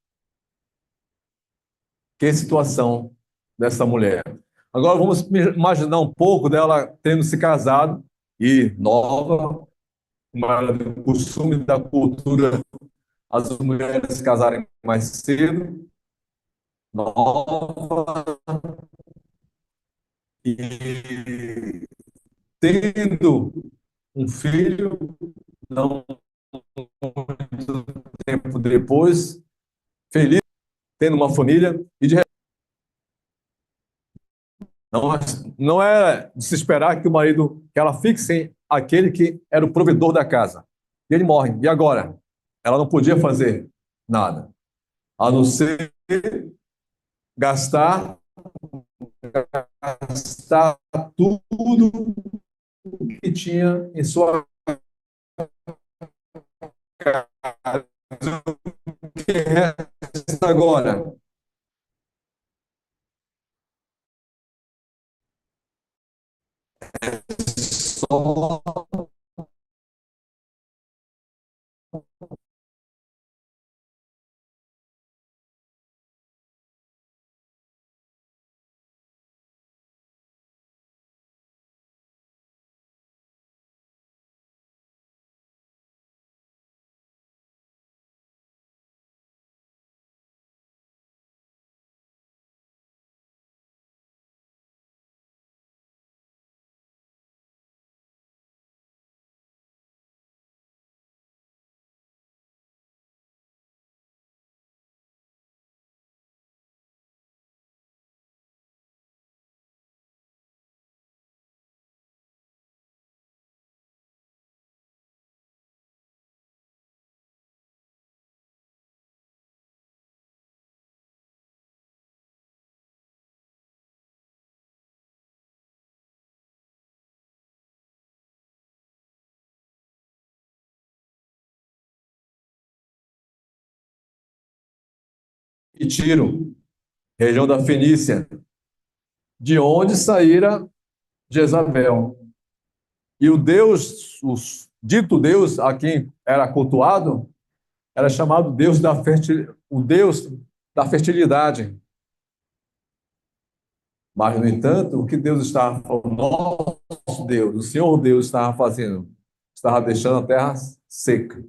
Que situação dessa mulher. Agora vamos imaginar um pouco dela tendo se casado e nova, o costume da cultura, as mulheres se casarem mais cedo, nova, e tendo um filho, não muito tempo depois, feliz, tendo uma família, e de Não, não é de se esperar que o marido, que ela fique sem aquele que era o provedor da casa. E ele morre. E agora? Ela não podia fazer nada. a não ser gastar, gastar tudo que tinha em sua casa. O que resta agora? Só e Tiro, região da Fenícia, de onde saíra Jezabel. E o Deus, o dito Deus a quem era cultuado, era chamado Deus da o Deus da fertilidade. Mas, no entanto, o que Deus estava, o nosso Deus, o Senhor Deus estava fazendo? Estava deixando a terra seca.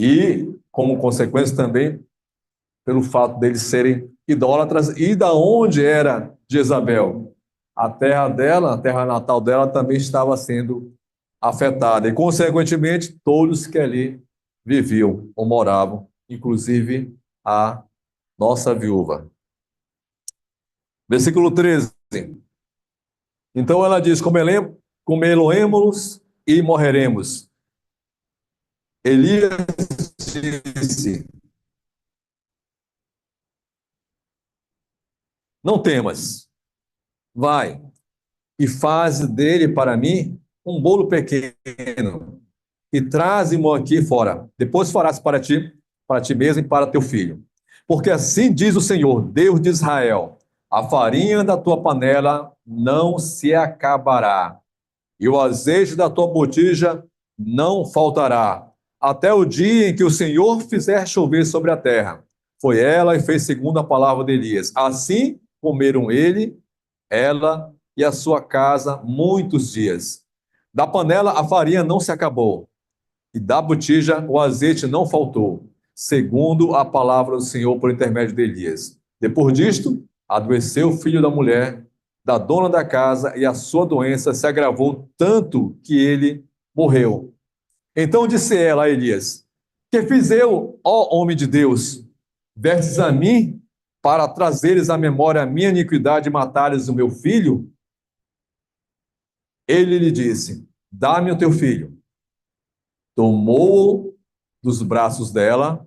E, como consequência também, pelo fato deles serem idólatras, e da onde era Jezabel? A terra dela, a terra natal dela, também estava sendo afetada. E, consequentemente, todos que ali viviam ou moravam, inclusive a nossa viúva. Versículo 13. Então ela diz: comê-lo-emos e morreremos. Elias disse: não temas, vai e faz dele para mim um bolo pequeno e traze-mo aqui fora. Depois farás para ti mesmo e para teu filho. Porque assim diz o Senhor, Deus de Israel: a farinha da tua panela não se acabará, e o azeite da tua botija não faltará, até o dia em que o Senhor fizer chover sobre a terra. Foi ela e fez segundo a palavra de Elias. Assim comeram ele, ela e a sua casa muitos dias. Da panela a farinha não se acabou, e da botija o azeite não faltou, segundo a palavra do Senhor por intermédio de Elias. Depois disto, adoeceu o filho da mulher, da dona da casa, e a sua doença se agravou tanto que ele morreu. Então disse ela a Elias: que fiz eu, ó homem de Deus? Vestes a mim para trazeres à memória a minha iniquidade e matares o meu filho? Ele lhe disse: dá-me o teu filho. Tomou-o dos braços dela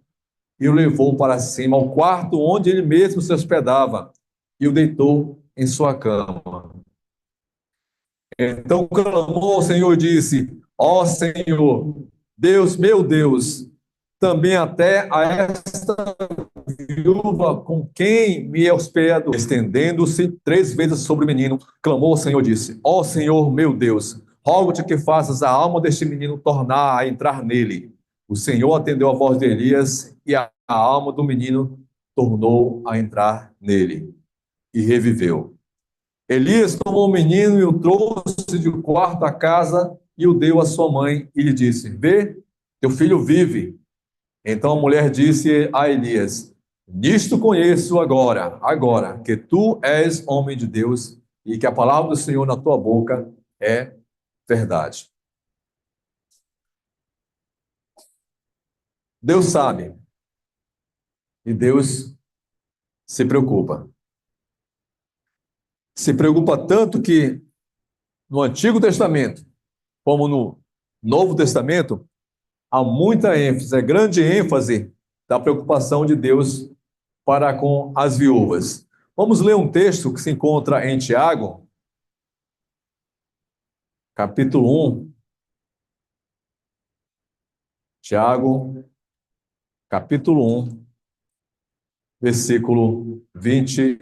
e o levou para cima ao quarto onde ele mesmo se hospedava e o deitou em sua cama. Então clamou ao Senhor e disse: ó Senhor, Deus, meu Deus, também até a esta viúva com quem me hospedo, estendendo-se 3 vezes sobre o menino, clamou ao Senhor e disse: ó Senhor, meu Deus, rogo-te que faças a alma deste menino tornar a entrar nele. O Senhor atendeu a voz de Elias e a alma do menino tornou a entrar nele e reviveu. Elias tomou o menino e o trouxe de quarto à casa e o deu à sua mãe e lhe disse: vê, teu filho vive. Então a mulher disse a Elias: nisto conheço agora, que tu és homem de Deus e que a palavra do Senhor na tua boca é verdade. Deus sabe e Deus se preocupa. Se preocupa tanto que no Antigo Testamento, como no Novo Testamento, há muita ênfase, é grande ênfase da preocupação de Deus para com as viúvas. Vamos ler um texto que se encontra em Tiago, capítulo 1. Tiago, capítulo 1, versículo 27.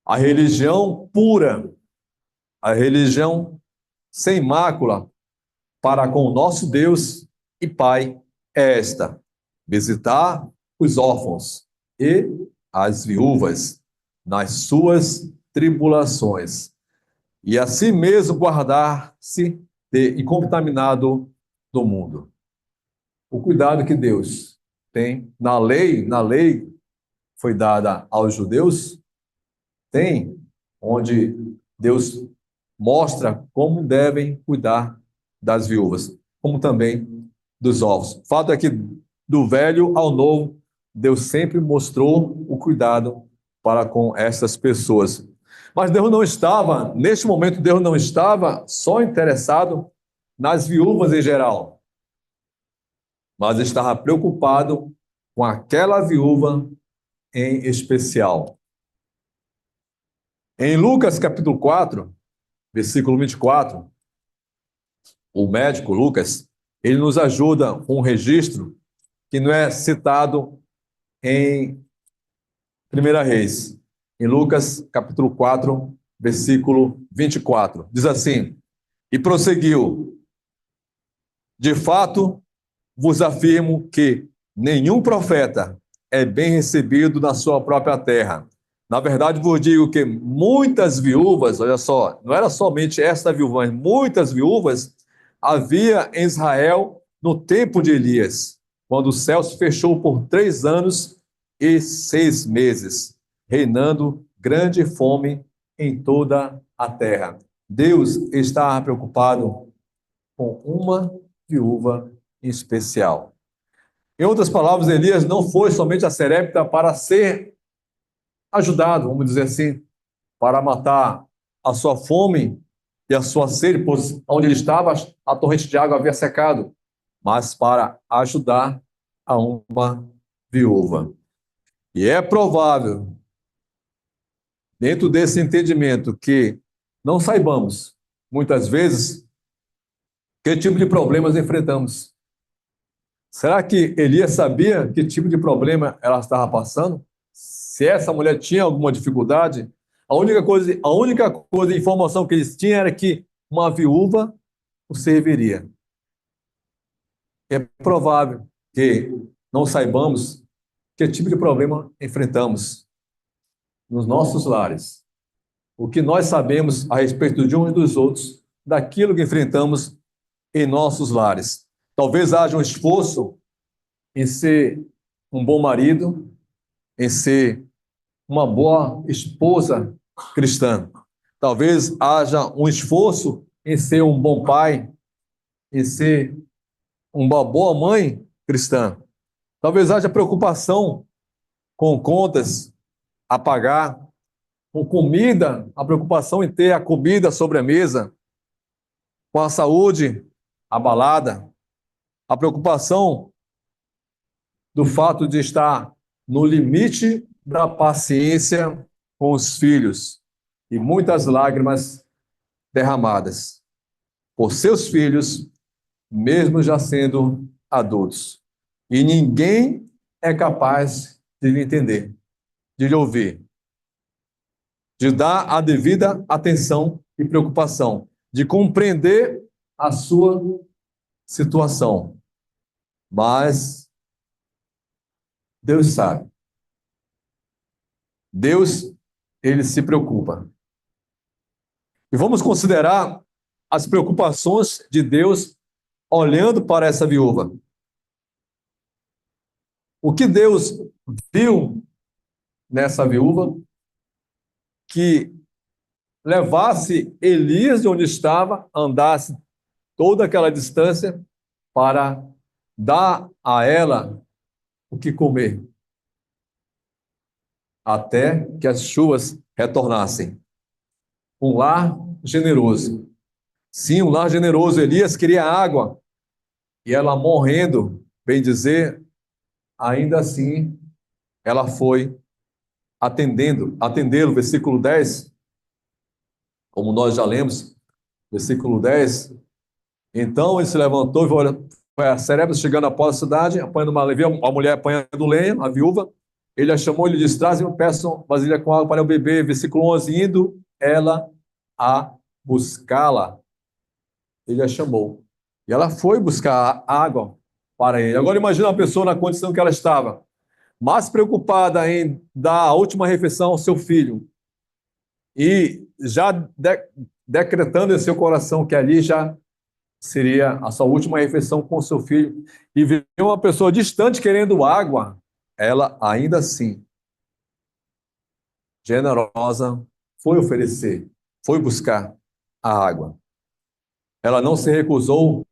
A religião pura, a religião sem mácula para com o nosso Deus e Pai é esta: visitar os órfãos e as viúvas nas suas tribulações, e assim mesmo guardar-se de incontaminado do mundo. O cuidado que Deus tem na lei foi dada aos judeus, tem, onde Deus mostra como devem cuidar das viúvas, como também dos órfãos. O fato é que do velho ao novo, Deus sempre mostrou o cuidado para com essas pessoas. Mas Deus não estava, neste momento, Deus não estava só interessado nas viúvas em geral, mas estava preocupado com aquela viúva em especial. Em Lucas capítulo 4, versículo 24, o médico Lucas, ele nos ajuda com um registro que não é citado em 1 Reis. Em Lucas capítulo 4, versículo 24, diz assim: e prosseguiu: de fato, vos afirmo que nenhum profeta é bem recebido na sua própria terra. Na verdade, vos digo que muitas viúvas, olha só, não era somente esta viúva, mas muitas viúvas havia em Israel no tempo de Elias, quando o céu se fechou por 3 anos e 6 meses, reinando grande fome em toda a terra. Deus está preocupado com uma viúva em especial. Em outras palavras, Elias não foi somente a Serepta para ser ajudado, vamos dizer assim, para matar a sua fome e a sua sede, pois onde ele estava, a torrente de água havia secado, mas para ajudar a uma viúva. E é provável, dentro desse entendimento, que não saibamos, muitas vezes, que tipo de problemas enfrentamos. Será que Elias sabia que tipo de problema ela estava passando? Se essa mulher tinha alguma dificuldade? A única coisa, informação que eles tinham era que uma viúva o serviria. É provável que não saibamos que tipo de problema enfrentamos nos nossos lares. O que nós sabemos a respeito de uns e dos outros, daquilo que enfrentamos em nossos lares. Talvez haja um esforço em ser um bom marido, em ser uma boa esposa cristã. Talvez haja um esforço em ser um bom pai, em ser uma boa mãe cristã. Talvez haja preocupação com contas a pagar, com comida, a preocupação em ter a comida sobre a mesa, com a saúde abalada, a preocupação do fato de estar no limite da paciência com os filhos e muitas lágrimas derramadas por seus filhos, mesmo já sendo adultos. E ninguém é capaz de lhe entender, de lhe ouvir, de dar a devida atenção e preocupação, de compreender a sua situação. Mas Deus sabe. Deus, ele se preocupa. E vamos considerar as preocupações de Deus olhando para essa viúva. O que Deus viu nessa viúva que levasse Elias de onde estava, andasse toda aquela distância para dar a ela o que comer, até que as chuvas retornassem. Um lar generoso. Sim, um lar generoso. Elias queria água E ela morrendo, bem dizer, ainda assim, ela foi atendê-lo, versículo 10, como nós já lemos, versículo 10. Então ele se levantou e foi a Serepta, chegando após a cidade, apanhando uma levia, a mulher apanhando lenha, a viúva. Ele a chamou e lhe disse: trazem um peçam vasilha com água para eu beber. Versículo 11: indo ela a buscá-la, ele a chamou. E ela foi buscar água para ele. Agora imagina uma pessoa na condição que ela estava, mais preocupada em dar a última refeição ao seu filho e já decretando em seu coração que ali já seria a sua última refeição com o seu filho, e ver uma pessoa distante querendo água, ela ainda assim, generosa, foi oferecer, foi buscar a água. Ela não se recusou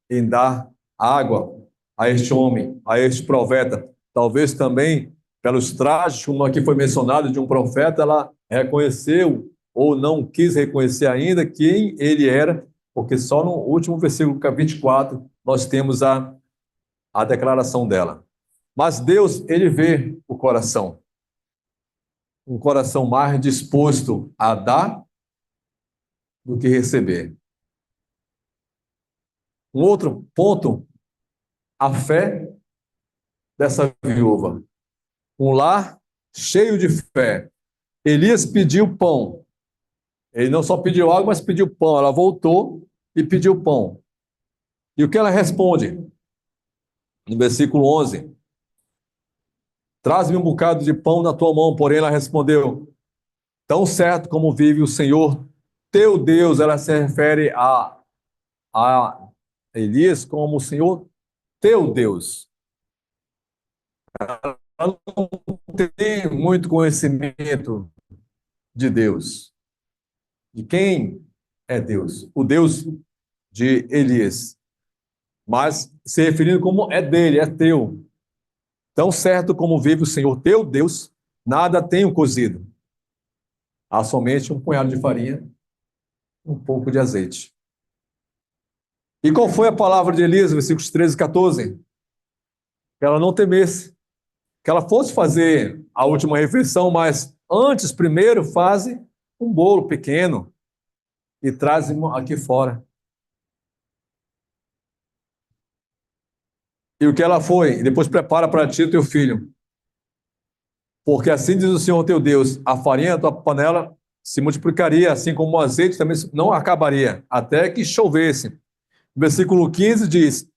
em dar água a este homem, a este profeta. Talvez também, pelos trajes, como aqui foi mencionado, de um profeta, ela reconheceu ou não quis reconhecer ainda quem ele era, porque só no último versículo 24 nós temos a declaração dela. Mas Deus, ele vê o coração, um coração mais disposto a dar do que receber. Um outro ponto, a fé dessa viúva. Um lar cheio de fé. Elias pediu pão. Ele não só pediu água, mas pediu pão. Ela voltou e pediu pão. E o que ela responde? No versículo 11: traz-me um bocado de pão na tua mão. Porém, ela respondeu: tão certo como vive o Senhor teu Deus. Ela se refere a Elias como o Senhor teu Deus. Ela não tem muito conhecimento de Deus. De quem é Deus? O Deus de Elias. Mas se referindo como é dele, é teu. Tão certo como vive o Senhor teu Deus, nada tenho cozido. Há somente um punhado de farinha, um pouco de azeite. E qual foi a palavra de Elias, versículos 13 e 14? Que ela não temesse, que ela fosse fazer a última refeição, mas antes, primeiro, faze um bolo pequeno e traz aqui fora. E o que ela foi? E depois prepara para ti e teu filho. Porque assim diz o Senhor teu Deus, a farinha da tua panela se multiplicaria, assim como o azeite também não acabaria, até que chovesse. Versículo 15 diz: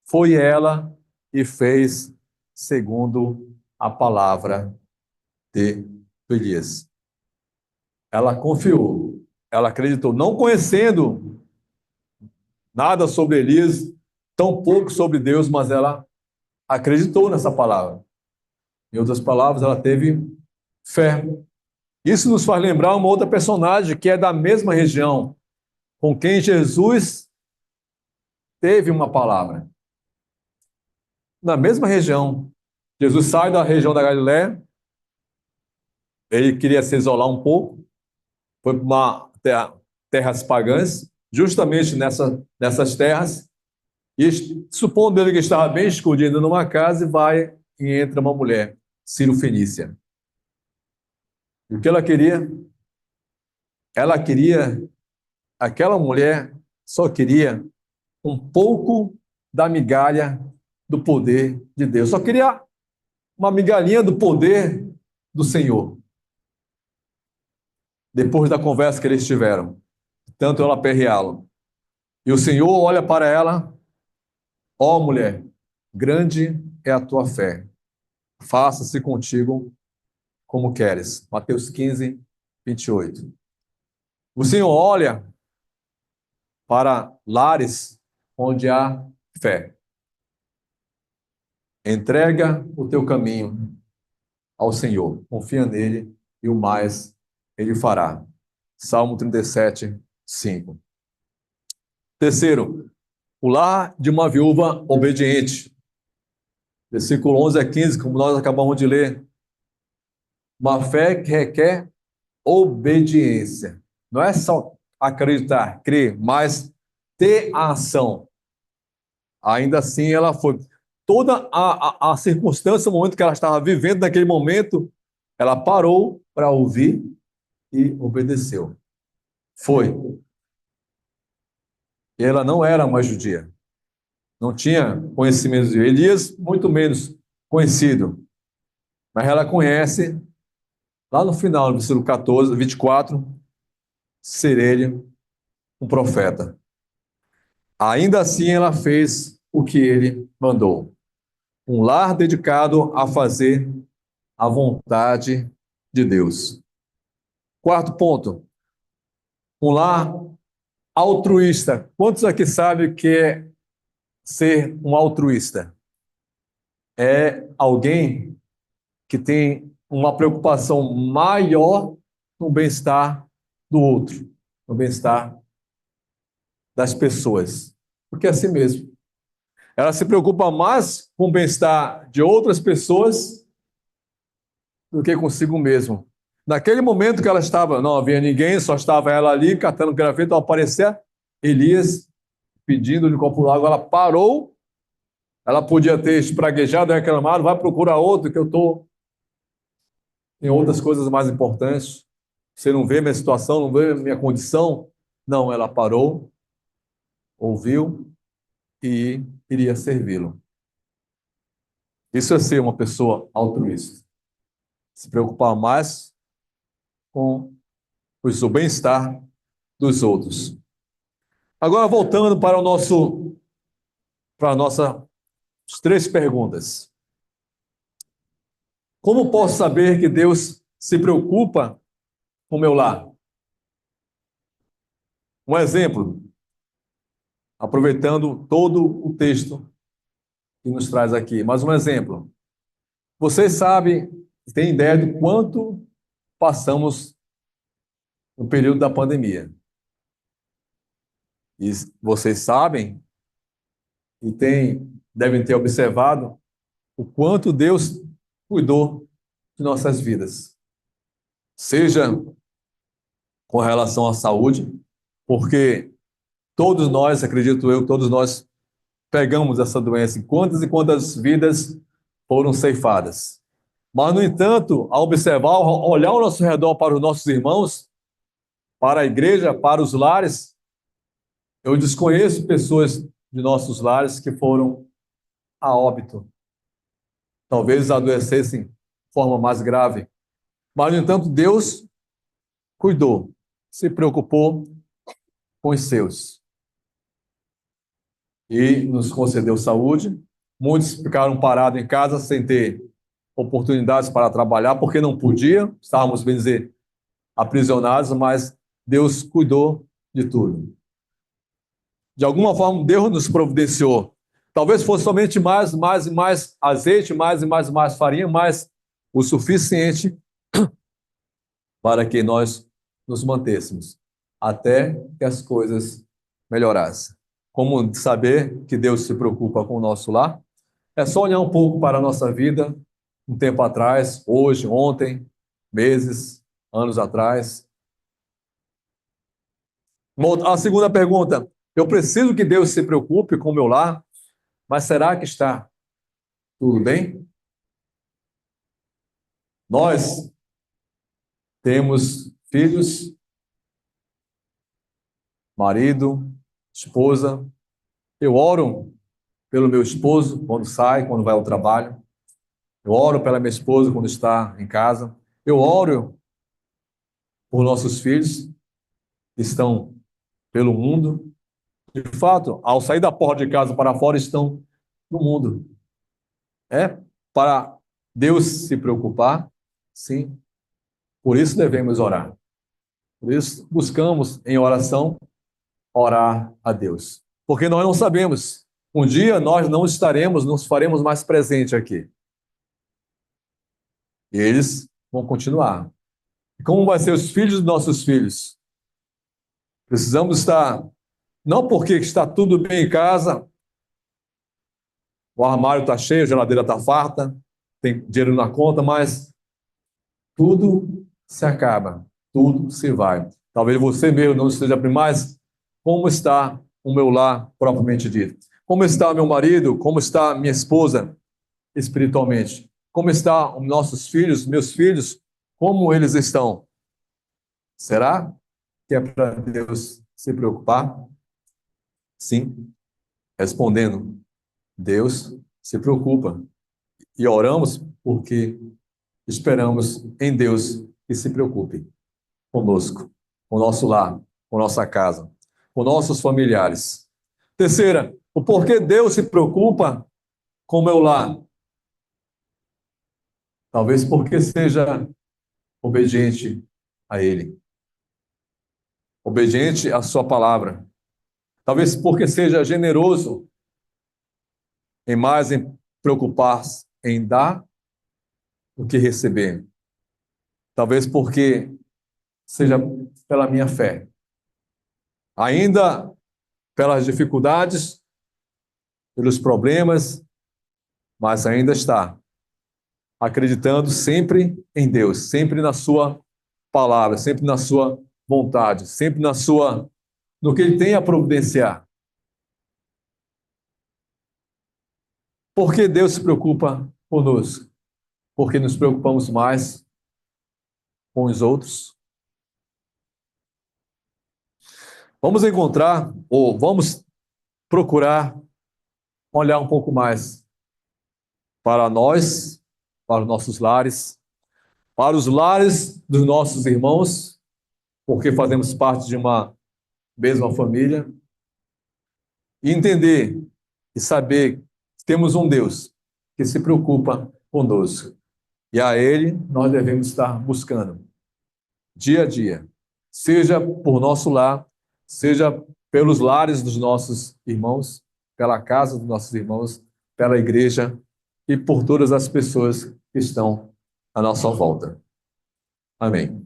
foi ela e fez segundo a palavra de Elias. Ela confiou, ela acreditou, não conhecendo nada sobre Elias, tão pouco sobre Deus, mas ela acreditou nessa palavra. Em outras palavras, ela teve fé. Isso nos faz lembrar uma outra personagem que é da mesma região, com quem Jesus teve uma palavra. Na mesma região. Jesus sai da região da Galiléia, ele queria se isolar um pouco, foi para uma terras pagãs, justamente nessas terras, e supondo ele que estava bem escondido numa casa, e vai e entra uma mulher, Ciro-fenícia. E o que ela queria? Ela queria, aquela mulher só queria um pouco da migalha do poder de Deus. Só queria uma migalhinha do poder do Senhor. Depois da conversa que eles tiveram, tanto ela aperreá-lo. E o Senhor olha para ela: ó mulher, grande é a tua fé. Faça-se contigo como queres. Mateus 15, 28. O Senhor olha para lares onde há fé. Entrega o teu caminho ao Senhor, confia nele e o mais ele fará. Salmo 37, 5. Terceiro, o lar de uma viúva obediente. Versículo 11 a 15, como nós acabamos de ler. Uma fé que requer obediência. Não é só acreditar, crer, mas ter a ação. Ainda assim, ela foi. Toda a circunstância, o momento que ela estava vivendo naquele momento, ela parou para ouvir e obedeceu. Foi. E ela não era uma judia. Não tinha conhecimento de Elias, muito menos conhecido. Mas ela conhece, lá no final, no versículo 14, 24, ser ele um profeta. Ainda assim, ela fez o que ele mandou. Um lar dedicado a fazer a vontade de Deus. Quarto ponto, um lar altruísta. Quantos aqui sabem o que é ser um altruísta? É alguém que tem uma preocupação maior no bem-estar do outro, no bem-estar das pessoas, do que a si mesmo. Ela se preocupa mais com o bem-estar de outras pessoas do que consigo mesmo. Naquele momento que ela estava, não havia ninguém, só estava ela ali, catando graveto, ao aparecer Elias, pedindo-lhe um copo d'água, ela parou, ela podia ter espraguejado e reclamado, vai procurar outro, que eu estou em outras coisas mais importantes. Você não vê minha situação, não vê minha condição? Não, ela parou, ouviu e iria servi-lo. Isso é ser uma pessoa altruísta. Se preocupar mais com o bem-estar dos outros. Agora, voltando para a nossa três perguntas. Como posso saber que Deus se preocupa com o meu lar? Um exemplo, aproveitando todo o texto que nos traz aqui, mas um exemplo. Vocês sabem, têm ideia de quanto passamos no período da pandemia. E vocês sabem e devem ter observado o quanto Deus cuidou de nossas vidas. Seja com relação à saúde, porque todos nós, acredito eu, todos nós pegamos essa doença. E quantas vidas foram ceifadas. Mas, no entanto, ao observar, ao olhar ao nosso redor para os nossos irmãos, para a igreja, para os lares, eu desconheço pessoas de nossos lares que foram a óbito. Talvez adoecessem de forma mais grave. Mas, no entanto, Deus cuidou, se preocupou com os seus. E nos concedeu saúde. Muitos ficaram parados em casa sem ter oportunidades para trabalhar, porque não podiam, estávamos, bem dizer, aprisionados, mas Deus cuidou de tudo. De alguma forma, Deus nos providenciou. Talvez fosse somente mais e mais azeite, mais e mais farinha, mas o suficiente para que nós nos mantêssemos, até que as coisas melhorassem. Como saber que Deus se preocupa com o nosso lar? É só olhar um pouco para a nossa vida, um tempo atrás, hoje, ontem, meses, anos atrás. A segunda pergunta, eu preciso que Deus se preocupe com o meu lar, mas será que está tudo bem? Nós temos filhos, marido, esposa. Eu oro pelo meu esposo quando sai, quando vai ao trabalho. Eu oro pela minha esposa quando está em casa. Eu oro por nossos filhos que estão pelo mundo. De fato, ao sair da porta de casa para fora, estão no mundo. É para Deus se preocupar, sim. Por isso devemos orar. Por isso buscamos em oração orar a Deus. Porque nós não sabemos. Um dia nós não estaremos, nos faremos mais presente aqui. E eles vão continuar. E como vai ser os filhos dos nossos filhos? Precisamos estar, não porque está tudo bem em casa, o armário está cheio, a geladeira está farta, tem dinheiro na conta, mas tudo se acaba, tudo se vai. Talvez você mesmo não esteja bem, mas como está o meu lar propriamente dito? Como está meu marido? Como está minha esposa espiritualmente? Como estão nossos filhos, meus filhos? Como eles estão? Será que é para Deus se preocupar? Sim, respondendo, Deus se preocupa. E oramos porque esperamos em Deus que se preocupe conosco, com o nosso lar, com nossa casa, com nossos familiares. Terceira, o porquê Deus se preocupa com o meu lar. Talvez porque seja obediente a Ele, obediente à Sua palavra. Talvez porque seja generoso em preocupar-se em dar do que receber. Talvez porque seja pela minha fé. Ainda pelas dificuldades, pelos problemas, mas ainda está acreditando sempre em Deus, sempre na sua palavra, sempre na sua vontade, sempre no que ele tem a providenciar. Por que Deus se preocupa conosco? Porque nos preocupamos mais com os outros. Vamos encontrar, ou vamos procurar olhar um pouco mais para nós, para os nossos lares, para os lares dos nossos irmãos, porque fazemos parte de uma mesma família, e entender e saber que temos um Deus que se preocupa conosco. E a Ele nós devemos estar buscando, dia a dia, seja por nosso lar, seja pelos lares dos nossos irmãos, pela casa dos nossos irmãos, pela igreja e por todas as pessoas que estão à nossa volta. Amém.